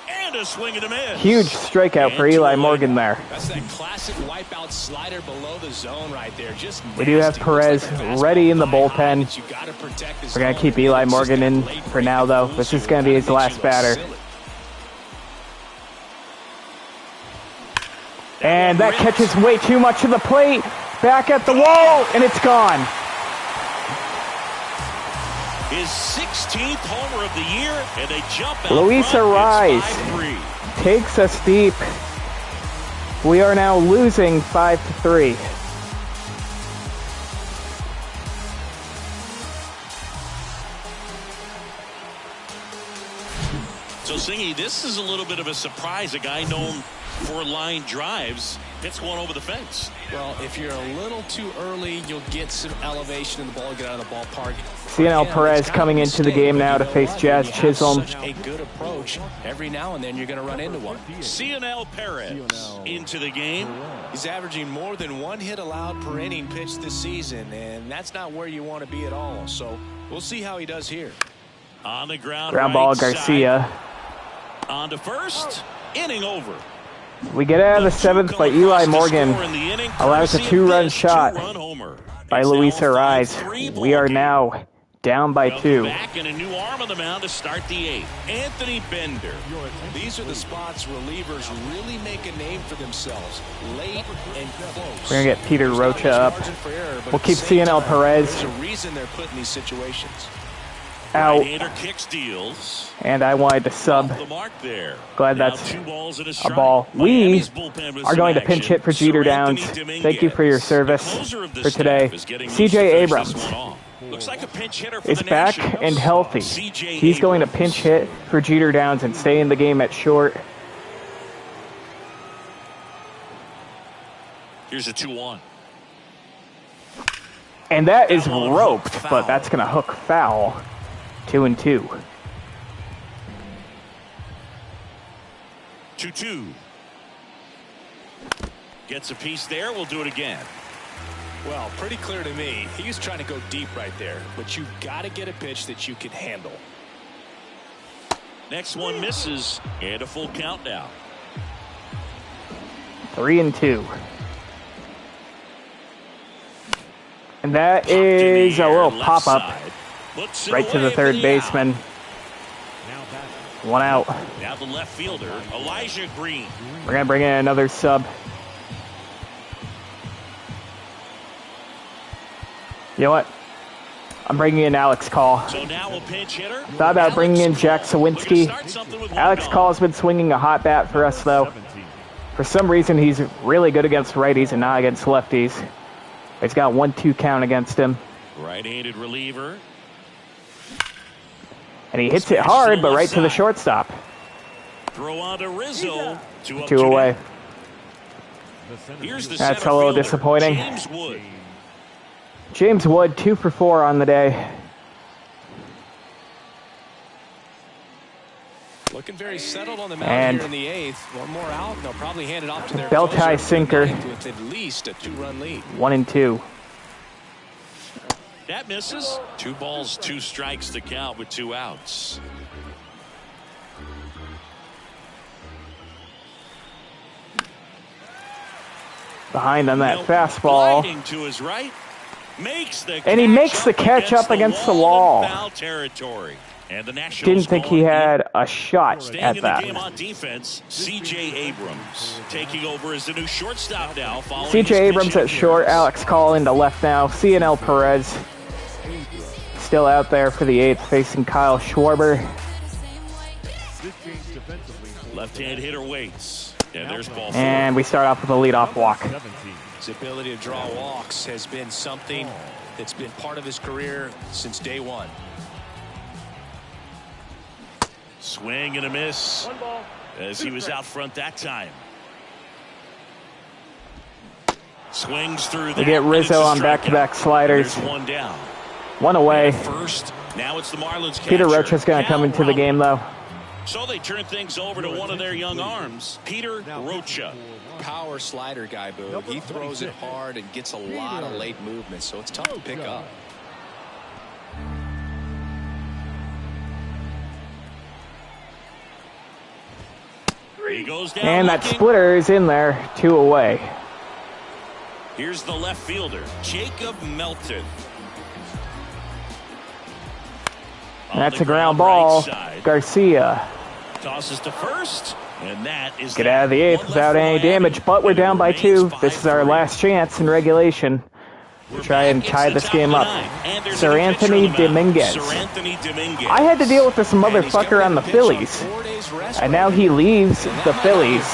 And a swing and a miss. Huge strikeout for Eli Morgan there. That's that classic wipeout slider below the zone right there. Just we do have Perez ready in the bullpen. We're going to keep Eli Morgan in for now, though. This is going to be his last batter. And that catches way too much of the plate. Back at the wall, and it's gone. His 16th homer of the year, and they jump out. Luis Ariz takes us deep. We are now losing 5-3. So, Singy, this is a little bit of a surprise. A guy known for line drives hits one over the fence. Well, if you're a little too early, you'll get some elevation in the ball, get out of the ballpark. CNL Perez coming into the game now to face Jazz Chisholm. A good approach. Every now and then you're going to run into one. CNL Perez into the game. He's averaging more than 1 hit allowed per inning pitched this season, and that's not where you want to be at all. So we'll see how he does here. On the ground ball, Garcia. On to first. Inning over. We get out of the 7th, but Eli Morgan allows a 2-run shot by Luis Ariz. We are now down by 2. Back and a new arm on the mound to start the 8th. Anthony Bender. These are the spots relievers really make a name for themselves. Late and close. We're going to get Peter Rocha up. We'll keep CNL Perez. There's a reason they're put in these situations. Out. Right-hander kicks, deals. And I wanted to sub. The mark there. Glad Now that's 2 balls and a ball. We are going to pinch action. hit for Jeter Downs. Thank you for your service for today. CJ Abrams Looks like a pinch hitter for is the back Nationals. and healthy. He's going to pinch hit for Jeter Downs and stay in the game at short. Here's a 2-1. And that is roped, but that's going to hook foul. 2-2. 2-2. Gets a piece there. We'll do it again. Well, pretty clear to me. He's trying to go deep right there, but you've got to get a pitch that you can handle. Next one misses, and a full count now. 3-2. And that is a little pop-up right to the third baseman. 1 out. Now the left fielder, Elijah Green. We're going to bring in another sub. You know what? I'm bringing in Alex Call. So now a pinch hitter. Thought about bringing in Jack Sawinski. Alex Call's been swinging a hot bat for us, though. For some reason, he's really good against righties and not against lefties. He's got 1-2 count against him. Right-handed reliever. And he hits it hard, but right to the shortstop. Throw on to Rizzo. 2 away. Here's the That's a little disappointing. James Wood. James Wood, 2 for 4 on the day. Looking very settled on the mound here in the 8th. One more out, and they'll probably hand it off to their belt tie sinker. With at least a 2-run lead. 1-2. That misses. 2 balls, 2 strikes to count with 2 outs. Behind on that fastball. To his right, and he makes the catch up against the wall. And the Didn't think he had a shot at that. Game on defense, C.J. Abrams taking over as the new shortstop now. C.J. Abrams at short, Alex Call into left now. C&L Perez still out there for the 8th, facing Kyle Schwarber. Left-hand hitter waits. And there's ball 4. And we start off with a leadoff walk. His ability to draw walks has been something that's been part of his career since day 1. Swing and a miss as he was out front that time. Swings through that. We get Rizzo on back-to-back sliders. One down. 1 away. First, now it's the Marlins catcher. Peter Rocha's going to come into the game, though. So they turn things over to one of their young arms, Peter Rocha. Power slider guy, Boog. He throws it hard and gets a lot of late movement, so it's tough to pick up. He goes down and that looking. splitter is in there, 2 away. Here's the left fielder, Jacob Melton. And that's a ground ball. Right, Garcia tosses to first, and that is get out of the 8th without any damage, but we're down by 2. This is our last chance in regulation. Try and tie this game up. Sir Anthony Dominguez. I had to deal with this motherfucker on the Phillies. And now he leaves the Phillies.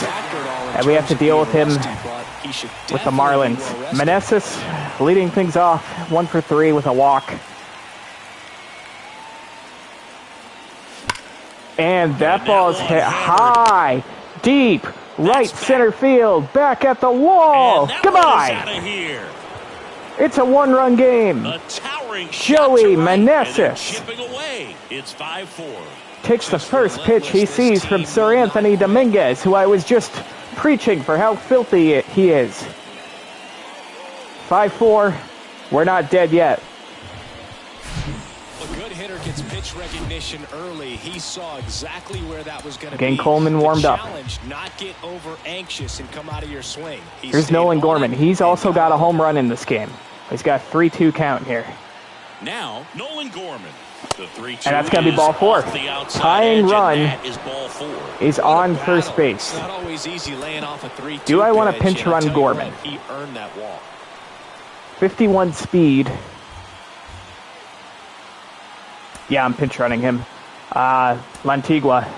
And we have to deal with him with the Marlins. Meneses leading things off, 1 for 3 with a walk. And that ball's hit high, deep, right center field, back at the wall. Goodbye. It's a 1-run game. Joey Meneses It's 5-4. Takes the first pitch he sees from Sir Anthony Dominguez, who I was just preaching for how filthy he is. 5-4. We're not dead yet. A good hitter gets pitch recognition early. He saw exactly where that was going to be. Again, Coleman warmed up. Not get over anxious and come out of your swing. Here's Nolan Gorman. He's also got a home run in this game. He's got 3-2 count here. Now, Nolan Gorman. The 3-2 and that's going to be ball 4. Tying run is on first base. Not always easy laying off a 3-2. Do I want to pinch run Gorman? He earned that walk. 51 speed. Yeah, I'm pinch running him. Lantigua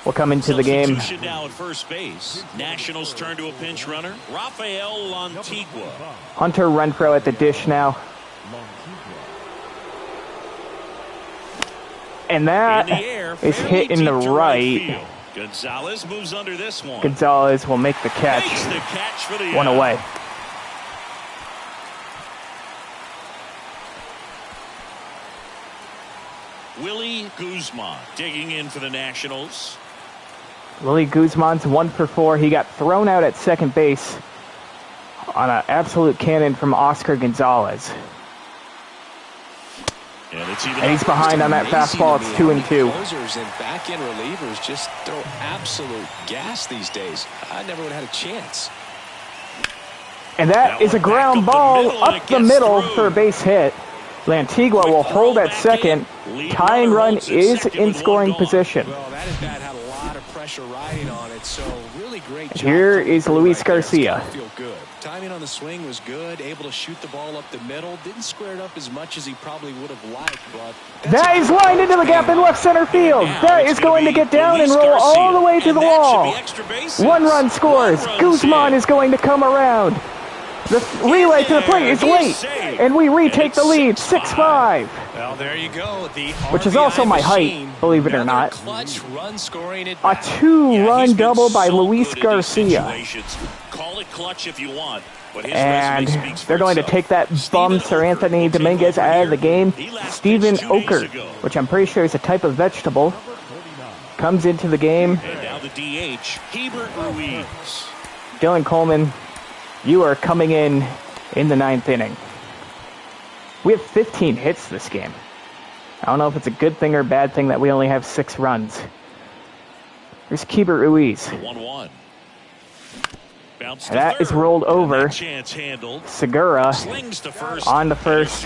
will come into the game. Now at first base. Nationals turn to a pinch runner. Rafael Lantigua. Hunter Renfroe at the dish now. And that is hit in the right. Gonzalez moves under this one. Gonzalez will make the catch. For the 1 away. Willie Guzman digging in for the Nationals. Willie Guzman's 1 for 4. He got thrown out at second base on an absolute cannon from Oscar Gonzalez. And he's behind on that fastball. It's 2-2. Closers and back-end relievers just throw absolute gas these days. I never would have had a chance. And that is a ground ball up the middle for a base hit. Lantigua will hold at second. Tying run is in scoring position. Well, that at bat had a lot of pressure pressure riding on it. So really great job. Here is Luis Garcia. Feel good. Timing on the swing was good. Able to shoot the ball up the middle. Didn't square it up as much as he probably would have liked, but that is lined into the gap in left center field. That is going to get down and roll all the way to the wall. 1 run scores. Guzman is going to come around. The relay to the plate is late, and we retake the lead, 6-5. Well, there you go. Which is also my height, believe it or not. Clutch run scoring at A 2-run double by Luis Garcia. Call it clutch if you want. And they're going to take that bum Sir Anthony Dominguez out of the game. Steven Oker, which I'm pretty sure is a type of vegetable, comes into the game. And now the DH, Hebert Ruiz. Dylan Coleman, you are coming in the 9th inning. We have 15 hits this game. I don't know if it's a good thing or a bad thing that we only have 6 runs. Here's Hebert Ruiz. 1-1. That is rolled over. Segura on to first.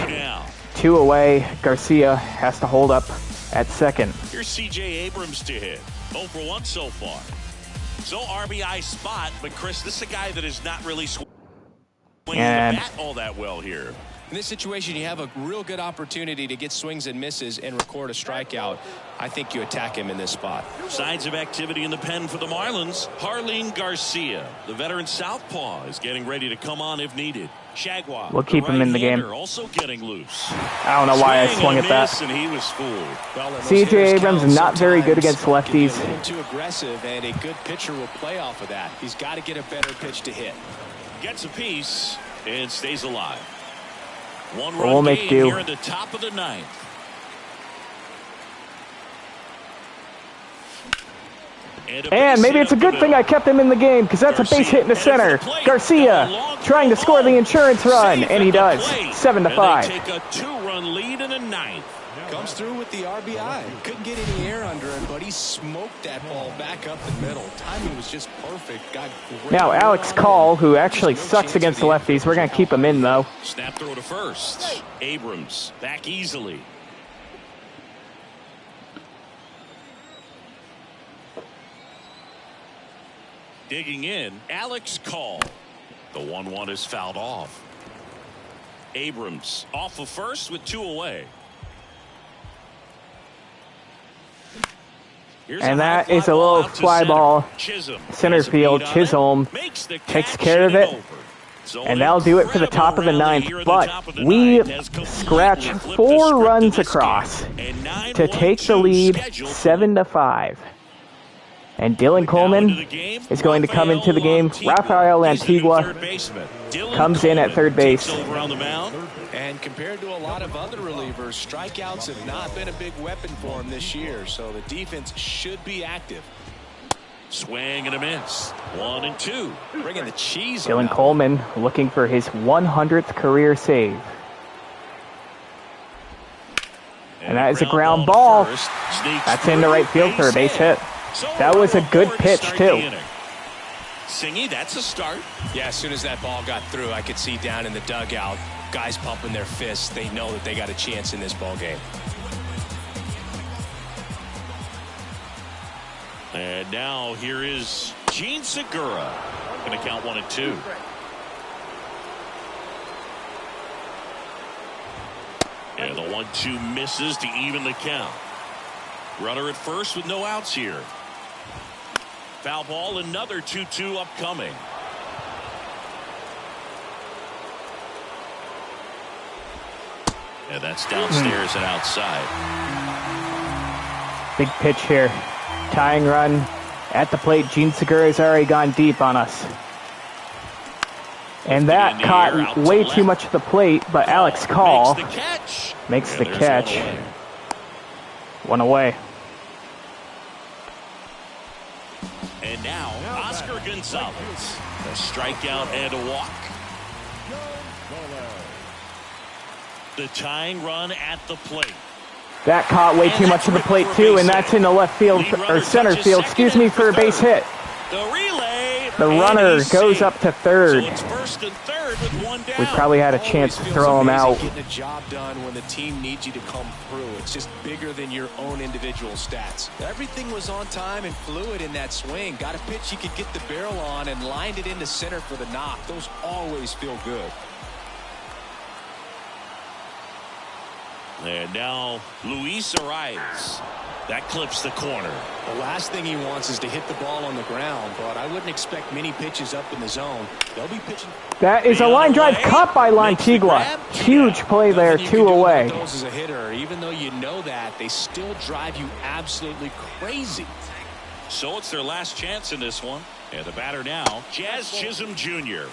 2 away. Garcia has to hold up at second. Here's C.J. Abrams to hit. 0 for 1 so far. So RBI spot, but Chris, this is a guy that is not really swinging the bat all that well here. In this situation, you have a real good opportunity to get swings and misses and record a strikeout. I think you attack him in this spot. Signs of activity in the pen for the Marlins. Harleen Garcia, the veteran southpaw, is getting ready to come on if needed. Shagwell, we'll keep him in the game. Also getting loose. I don't know why I swung at that. And he was fooled. Well, C.J. Abrams not very good against lefties. A little too aggressive, and a good pitcher will play off of that. He's got to get a better pitch to hit. Gets a piece and stays alive. 1 run we'll make game do. Here at the top of the 9th. And maybe it's a good thing I kept him in the game, because that's a base hit in the center. Garcia trying to score the insurance run, and he does. 7-5. Take a 2-run lead in the 9th. Comes through with the RBI. Couldn't get any air under it, but he smoked that ball back up the middle. Timing was just perfect. Now Alex Call, who actually sucks against the lefties, we're going to keep him in though. Snap throw to first. Abrams back easily. Digging in, Alex Call. The 1-1 is fouled off. Abrams off of first with 2 away. And that is a little fly ball. Center field. Chisholm takes care of it. And that'll do it for the top of the 9th. But we scratch 4 runs across to take the lead 7-5. And Dylan Coleman is going to come into the game. Rafael Antigua comes in at third base. And compared to a lot of other relievers, strikeouts have not been a big weapon for him this year. So the defense should be active. Swing and a miss. 1 and 2. Bringing the cheese. Dylan Coleman looking for his 100th career save. And that is a ground ball. That's into right field for a base hit. That was a good pitch, too. Singy, that's a start. Yeah, as soon as that ball got through, I could see down in the dugout, guys pumping their fists. They know that they got a chance in this ball game. And now here is Gene Segura. Going to count 1 and 2. And the 1-2 misses to even the count. Runner at first with no outs here. Foul ball, another 2-2 upcoming. And that's downstairs and outside. Big pitch here. Tying run at the plate. Gene Segura has already gone deep on us. And that caught way too much of the plate, but Alex Call makes the catch. 1 away. And now, Oscar Gonzalez. A strikeout and a walk. The tying run at the plate. That caught way too much of the plate, too, and that's in the left field, or center field, excuse me, for a base hit. The relay The runner goes up to third. So it's first and third with one down. We probably had a chance to throw him out. Getting a job done when the team needs you to come through. It's just bigger than your own individual stats. Everything was on time and fluid in that swing. Got a pitch he could get the barrel on and lined it into center for the knock. Those always feel good. And now Luis arrives. That clips the corner. The last thing he wants is to hit the ball on the ground, but I wouldn't expect many pitches up in the zone. They'll be pitching. That is a line drive caught by Lantigua. Huge play there, 2 away. Those as a hitter, even though you know that, they still drive you absolutely crazy. So it's their last chance in this one. And the batter now, Jazz Chisholm Jr.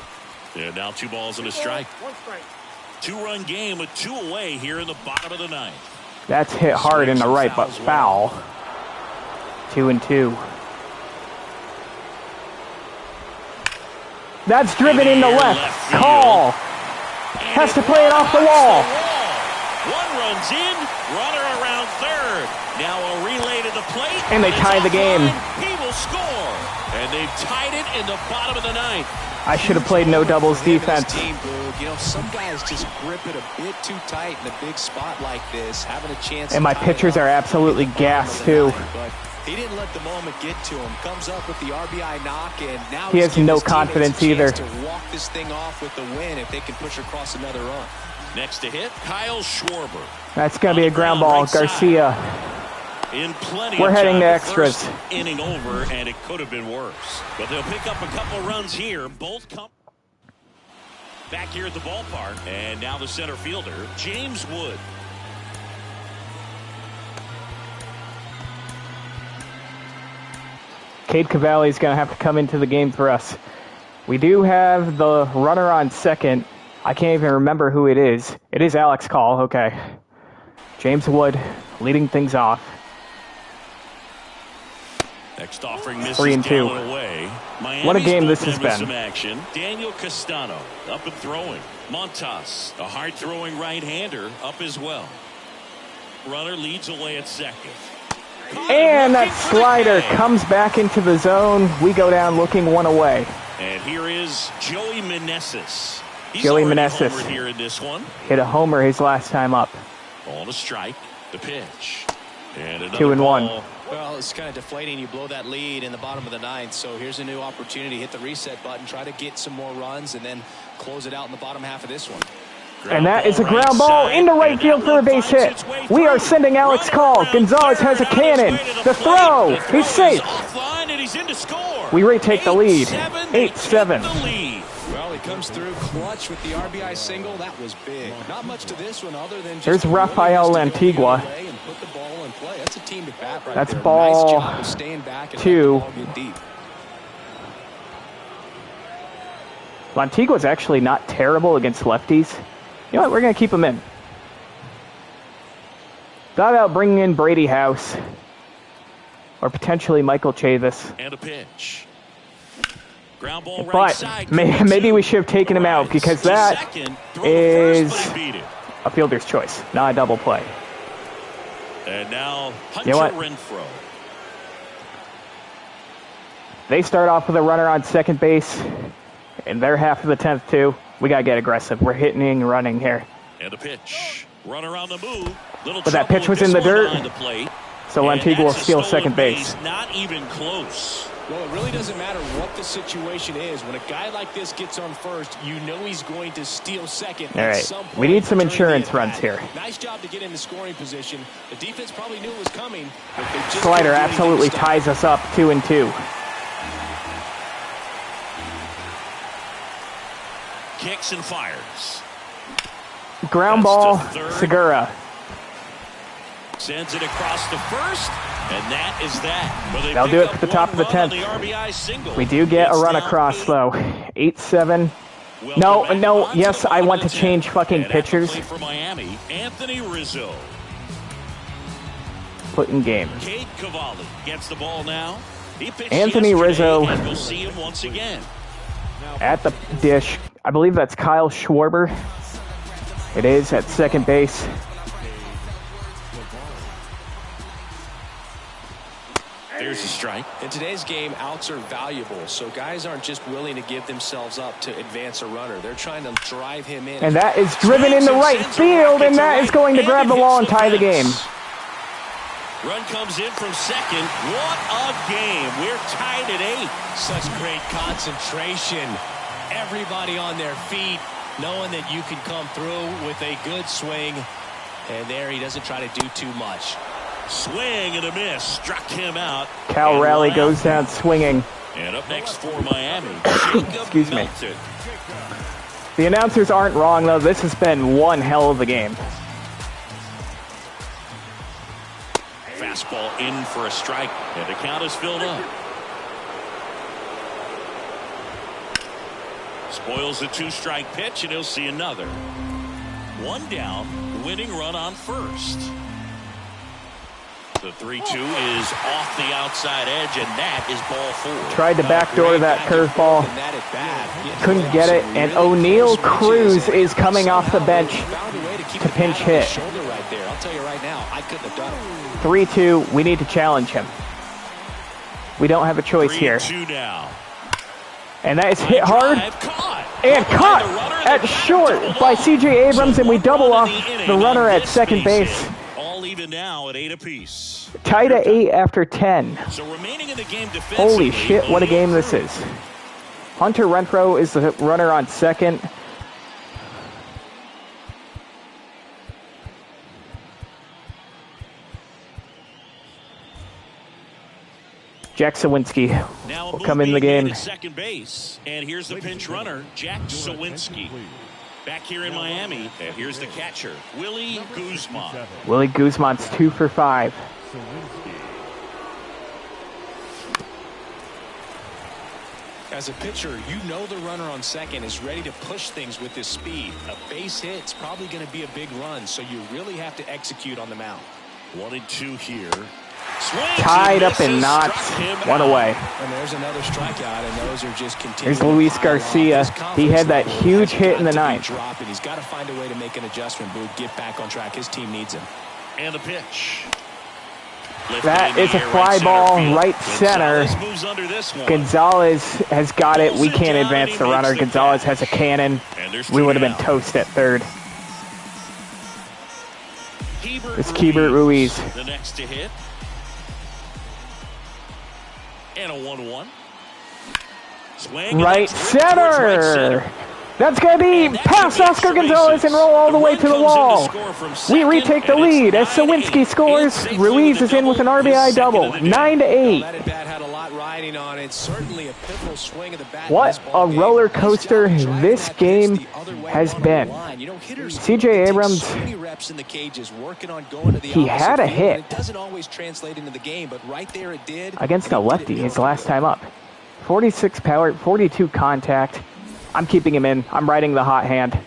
And now 2 balls and a strike. 1 strike. 2-run game with 2 away here in the bottom of the 9th. That's hit hard in the right, but foul. 2-2. That's driven into left. Call. Has to play it off the wall. 1 runs in, runner around third. Now a relay to the plate. And they tie the game. He will score. And they've tied it in the bottom of the 9th. I should have played no doubles defense. You know, some guys just grip it a bit too tight in a big spot like this, having a chance. And my pitchers are absolutely gassed too. But he didn't let the moment get to him. Comes up with the RBI knock, and now he has no confidence either. To walk this thing off with the win if they can push across another run. Next to hit, Kyle Schwarber. That's gonna be a ground ball, right Garcia. In plenty We're of heading time. to extras. First inning over, and it could have been worse. But they'll pick up a couple runs here. Both come back here at the ballpark. And now the center fielder, James Wood. Cade Cavalli is going to have to come into the game for us. We do have the runner on second. I can't even remember who it is. It is Alex Call. Okay. James Wood leading things off. Next offering misses 3-2. down and away. What a game this has been. Some action. Daniel Castano up and throwing. Montas, a hard-throwing right-hander, up as well. Runner leads away at second. And that slider comes back into the zone. We go down looking 1 away. And here is Joey Meneses. He's Joey already Meneses homered here in this one. hit a homer his last time up. On a strike, the pitch. And another 2-1. ball. Well, it's kind of deflating. You blow that lead in the bottom of the 9th. So here's a new opportunity. Hit the reset button, try to get some more runs, and then close it out in the bottom half of this one. And that is a ground ball into right field for a base hit. We are sending Alex Call. Gonzalez has a cannon. The throw. He's safe. We retake the lead. 8-7. Well, he comes through clutch with the RBI single. That was big. Not much to this one other than just there's Rafael Lantigua. That's a team to bat right That's there. ball Nice job of staying back and 2. letting the ball get deep. Lantigua's actually not terrible against lefties. You know what? We're going to keep him in. Thought about bringing in Brady House. Or potentially Michael Chavis. And a pitch. Ground ball right But side, maybe we should have taken him out because that is a fielder's choice, not a double play. And now Hunter You know what? Renfroe. They start off with a runner on second base. In their half of the 10th, too. We got to get aggressive. We're hitting and running here. And a pitch. Runner on the move. But that pitch was in the dirt. So Lantigua will steal second base. Not even close. Well, it really doesn't matter what the situation is. When a guy like this gets on first, you know he's going to steal second. All right. We need some insurance runs here. Nice job to get in the scoring position. The defense probably knew it was coming. But they just Slider absolutely ties us up 2-2. Kicks and fires. Ground ball, Segura. Sends it across the first, and that is that. Well, they'll do it at the top of the 10th. We do get a run across, though. 8-7. No, yes, I want to change fucking pitchers. For Miami, Anthony Rizzo. Put in game. Cade Cavalli gets the ball now. Anthony Rizzo. And we'll see him once again. At the dish. I believe that's Kyle Schwarber. It is at second base. There's There's a strike. In today's game, outs are valuable, so guys aren't just willing to give themselves up to advance a runner. They're trying to drive him in. And that is driven into right field, and that is going to grab the ball and tie the game. Run comes in from second. What a game. We're tied at 8. Such great concentration. Everybody on their feet, knowing that you can come through with a good swing. And there he doesn't try to do too much. Swing and a miss. Struck him out. Cal Raleigh goes down swinging. And up next for Miami, Excuse me. The announcers aren't wrong, though. This has been one hell of a game. Fastball in for a strike, and the count is filled up. Spoils the 2-strike pitch, and he'll see another. 1 down, winning run on first. The 3-2 is off the outside edge, and that is ball 4. Tried to backdoor that curveball. Couldn't get it, and O'Neal Cruz is coming off the bench to pinch hit. 3-2, we need to challenge him. We don't have a choice here. And that is hit hard and caught at short by C.J. Abrams, and we double off the runner at second base. All even now at 8 apiece. Tied at 8 after 10. So remaining in the game defensively. Holy shit, what a game this is. Hunter Renfroe is the runner on second. Jack Sawinski will come in the game. Second base, and here's the pinch runner, Jack Sawinski. Back here in Miami, and here's the catcher, Willie Guzman. Willie Guzman's 2 for 5. As a pitcher, you know the runner on second is ready to push things with his speed. A base hit's probably going to be a big run, so you really have to execute on the mound. 1-2 here. Tied up in knots. 1 away. And there's another strikeout, and those are just continuing. Here's Luis Garcia. He had that huge hit in the ninth. He's got to find a way to make an adjustment, Boog. Get back on track. His team needs him. And the pitch. That is a fly ball right center. Gonzalez has got it. We can't advance the runner. Gonzalez has a cannon. We would have been toast at third. It's Keibert Ruiz. The next to hit. And a 1-1. Right center. That's going to be past Oscar Gonzalez and roll all the way to the wall. We retake the lead as Sawinski scores. Ruiz is in with an RBI double. 9-8. What a roller coaster this game has been. C.J. Abrams, he had a hit against a lefty his last time up. 46 power, 42 contact. I'm keeping him in. I'm riding the hot hand.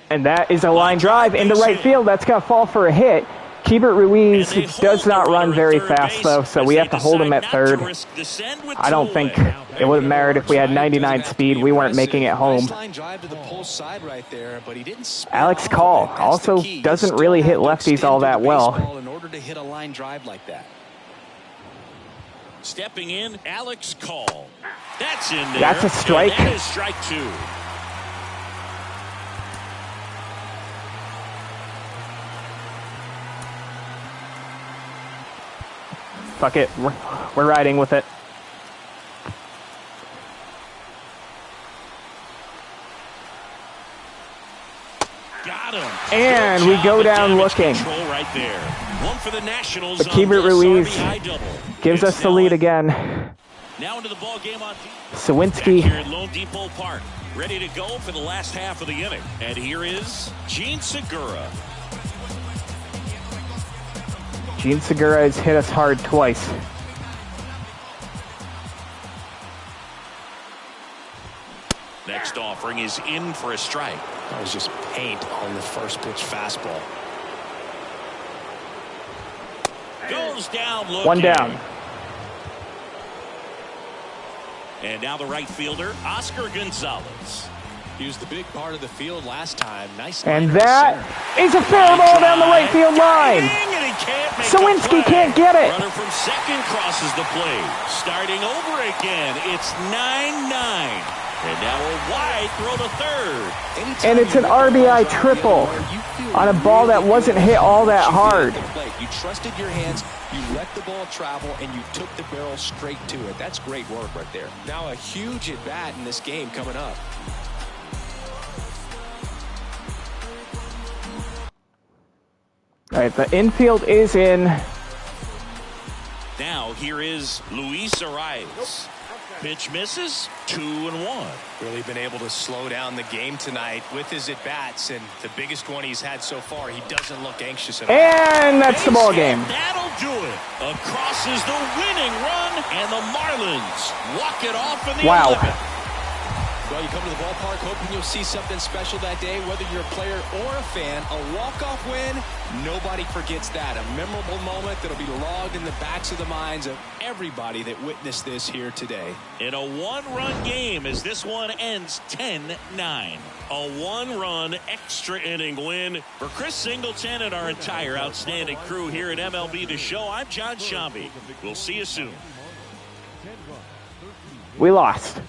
And that is a line drive into right field. That's going to fall for a hit. Keibert Ruiz does not run very fast, though, so we have to hold him at third. I don't think it would have mattered if we had 99 speed. We weren't making it home. Alex Call also doesn't really hit lefties all that well. Stepping in, Alex Call. That's in there. That's a strike. That is strike 2. Fuck it. We're riding with it. Got him. And we go down looking. Right there. One for the Nationals. But Keibert Ruiz gives us the lead again. Now into the ball game on Sawinski. here at Lone Depot Park, ready to go for the last half of the inning. And here is Gene Segura. Gene Segura has hit us hard twice. Next offering is in for a strike. That was just paint on the first pitch fastball. Goes down looking. 1 down. And now the right fielder, Oscar Gonzalez. He was the big part of the field last time. Nice. And that is a fair ball down the right field line. Sawinski can't get it. Runner from second crosses the plate. Starting over again. It's 9-9. And now a wide throw to third. And it's an RBI triple on a ball that wasn't hit all that hard. You trusted your hands, you let the ball travel, and you took the barrel straight to it. That's great work right there. Now a huge at-bat in this game coming up. All right, the infield is in. Now here is Luis Arias. Pitch misses, 2-1. Really been able to slow down the game tonight with his at-bats, and the biggest one he's had so far, he doesn't look anxious at all. And that's the ball game. That'll do it. Across is the winning run, and the Marlins walk it off in the 11th. Well, you come to the ballpark hoping you'll see something special that day, whether you're a player or a fan. A walk-off win, nobody forgets that. A memorable moment that'll be logged in the backs of the minds of everybody that witnessed this here today. In a one-run game as this one ends 10-9. A one-run extra inning win for Chris Singleton and our entire outstanding crew here at MLB The Show. I'm John Shambi. We'll see you soon. We lost.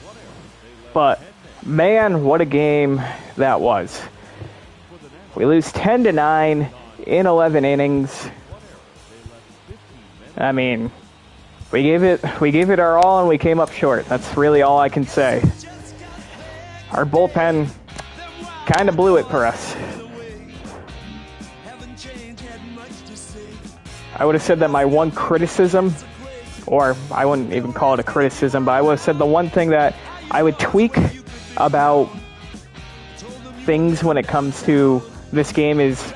But, man, what a game that was. We lose 10-9 in 11 innings. I mean, we gave it our all and we came up short. That's really all I can say. Our bullpen kind of blew it for us. I would have said that my one criticism, or I wouldn't even call it a criticism, but I would have said the one thing that I would tweak about things when it comes to this game is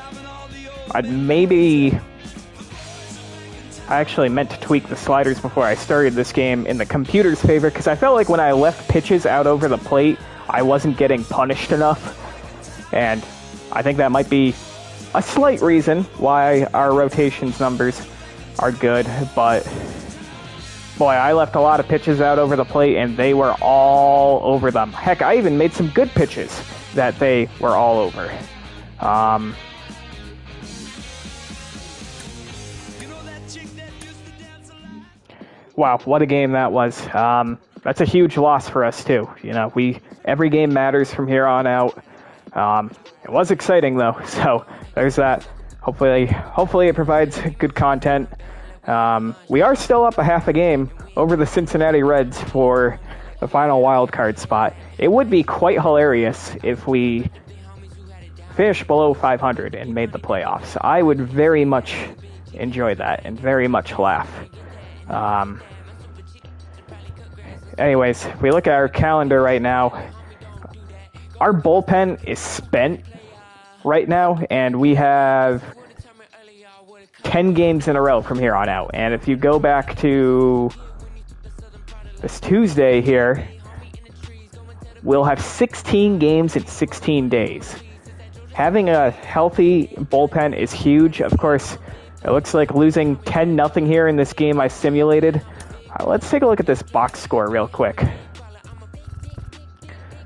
I actually meant to tweak the sliders before I started this game in the computer's favor, because I felt like when I left pitches out over the plate, I wasn't getting punished enough. And I think that might be a slight reason why our rotations numbers are good, but boy, I left a lot of pitches out over the plate, and they were all over them. Heck, I even made some good pitches that they were all over. Wow, what a game that was. That's a huge loss for us, too. You know, every game matters from here on out. It was exciting, though, so there's that. Hopefully it provides good content. We are still up a half a game over the Cincinnati Reds for the final wild card spot. It would be quite hilarious if we finished below 500 and made the playoffs. I would very much enjoy that and very much laugh. Anyways, if we look at our calendar right now, our bullpen is spent right now, and we have 10 games in a row from here on out. And if you go back to this Tuesday here, we'll have 16 games in 16 days. Having a healthy bullpen is huge. Of course, it looks like losing 10-0 here in this game I simulated. Let's take a look at this box score real quick.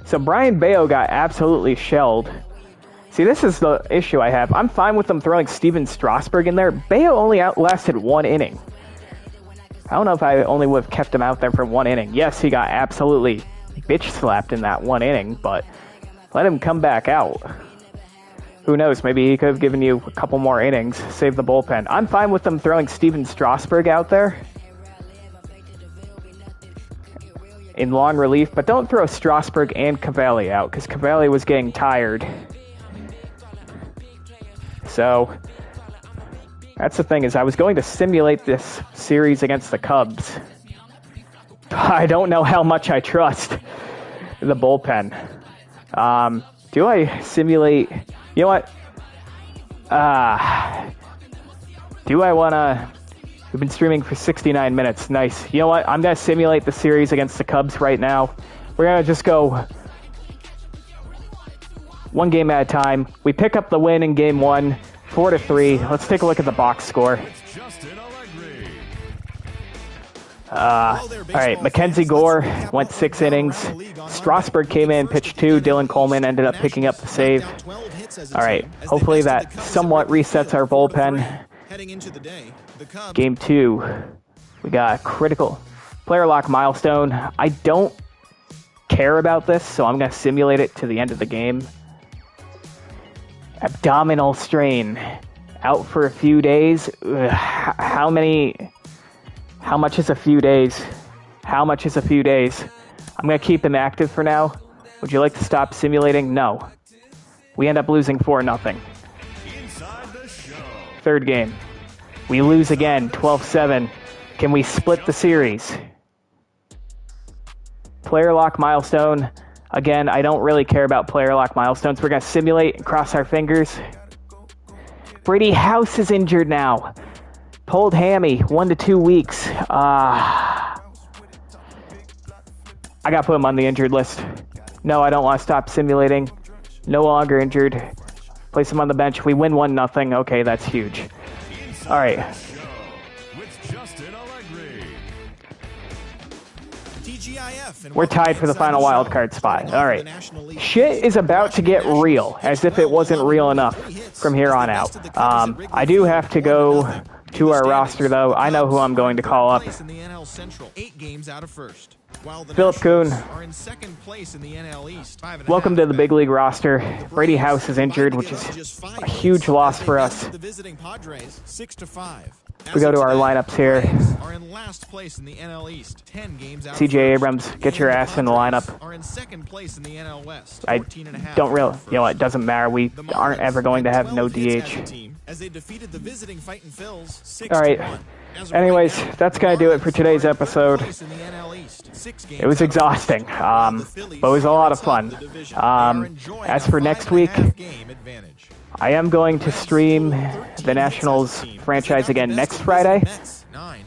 So Brian Bayo got absolutely shelled. See, this is the issue I have. I'm fine with them throwing Steven Strasburg in there. Bayo only outlasted 1 inning. I don't know if I only would have kept him out there for 1 inning. Yes, he got absolutely bitch slapped in that 1 inning, but let him come back out. Who knows? Maybe he could have given you a couple more innings, save the bullpen. I'm fine with them throwing Steven Strasburg out there in long relief, but don't throw Strasburg and Cavalli out, because Cavalli was getting tired. So that's the thing, is I was going to simulate this series against the Cubs. I don't know how much I trust the bullpen. Do I simulate? You know what? Do I want to? We've been streaming for 69 minutes. Nice. You know what? I'm going to simulate the series against the Cubs right now. We're going to just go one game at a time. We pick up the win in game 1, 4-3. Let's take a look at the box score. All right, Mackenzie Gore went 6 innings. Strasburg came in, pitched 2. Dylan Coleman ended up picking up the save. All right, hopefully that somewhat resets our bullpen. Game 2, we got a critical player lock milestone. I don't care about this, so I'm going to simulate it to the end of the game. Abdominal strain. Out for a few days. How much is a few days? How much is a few days? I'm going to keep him active for now. Would you like to stop simulating? No. We end up losing 4-0. Third game. We lose again, 12-7. Can we split the series? Player lock milestone. Again, I don't really care about player lock milestones. We're going to simulate and cross our fingers. Brady House is injured now. Pulled hammy, 1 to 2 weeks. I got to put him on the injured list. No, I don't want to stop simulating. No longer injured. Place him on the bench. We win 1-0. Okay, that's huge. All right. We're tied for the final wild card spot. All right. Shit is about to get real, as if it wasn't real enough from here on out. I do have to go to our roster, though. I know who I'm going to call up. Philip Kuhn. Welcome to the big league roster. Brady House is injured, which is a huge loss for us. We go to our lineups here. CJ Abrams, get your ass in the lineup. I don't really, it doesn't matter. We aren't ever going to have no DH. All right. Anyways, that's going to do it for today's episode. It was exhausting, but it was a lot of fun. As for next week, I am going to stream the Nationals franchise again next Friday.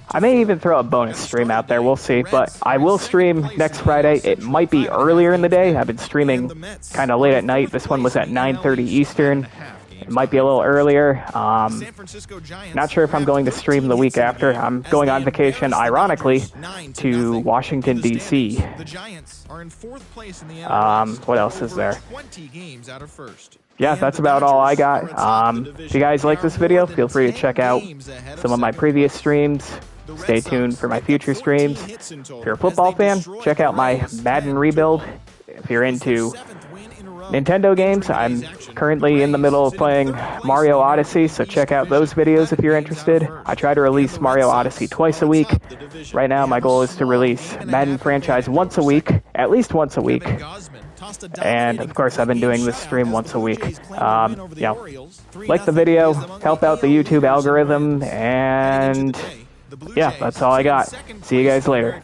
I may even throw a bonus stream out there. We'll see. But I will stream next Friday. It might be earlier in the day. I've been streaming kind of late at night. This one was at 9:30 Eastern. It might be a little earlier. Not sure if I'm going to stream the week after. I'm going on vacation, ironically, to Washington, D.C. What else is there? Yeah, that's about all I got. If you guys like this video, feel free to check out some of my previous streams. Stay tuned for my future streams. If you're a football fan, check out my Madden rebuild. If you're into Nintendo games, I'm currently in the middle of playing Mario Odyssey, so check out those videos if you're interested. I try to release Mario Odyssey twice a week. Right now, my goal is to release Madden franchise once a week, at least once a week. And, of course, I've been doing this stream once a week. Like the video, help out the YouTube algorithm, and yeah, that's all I got. See you guys later.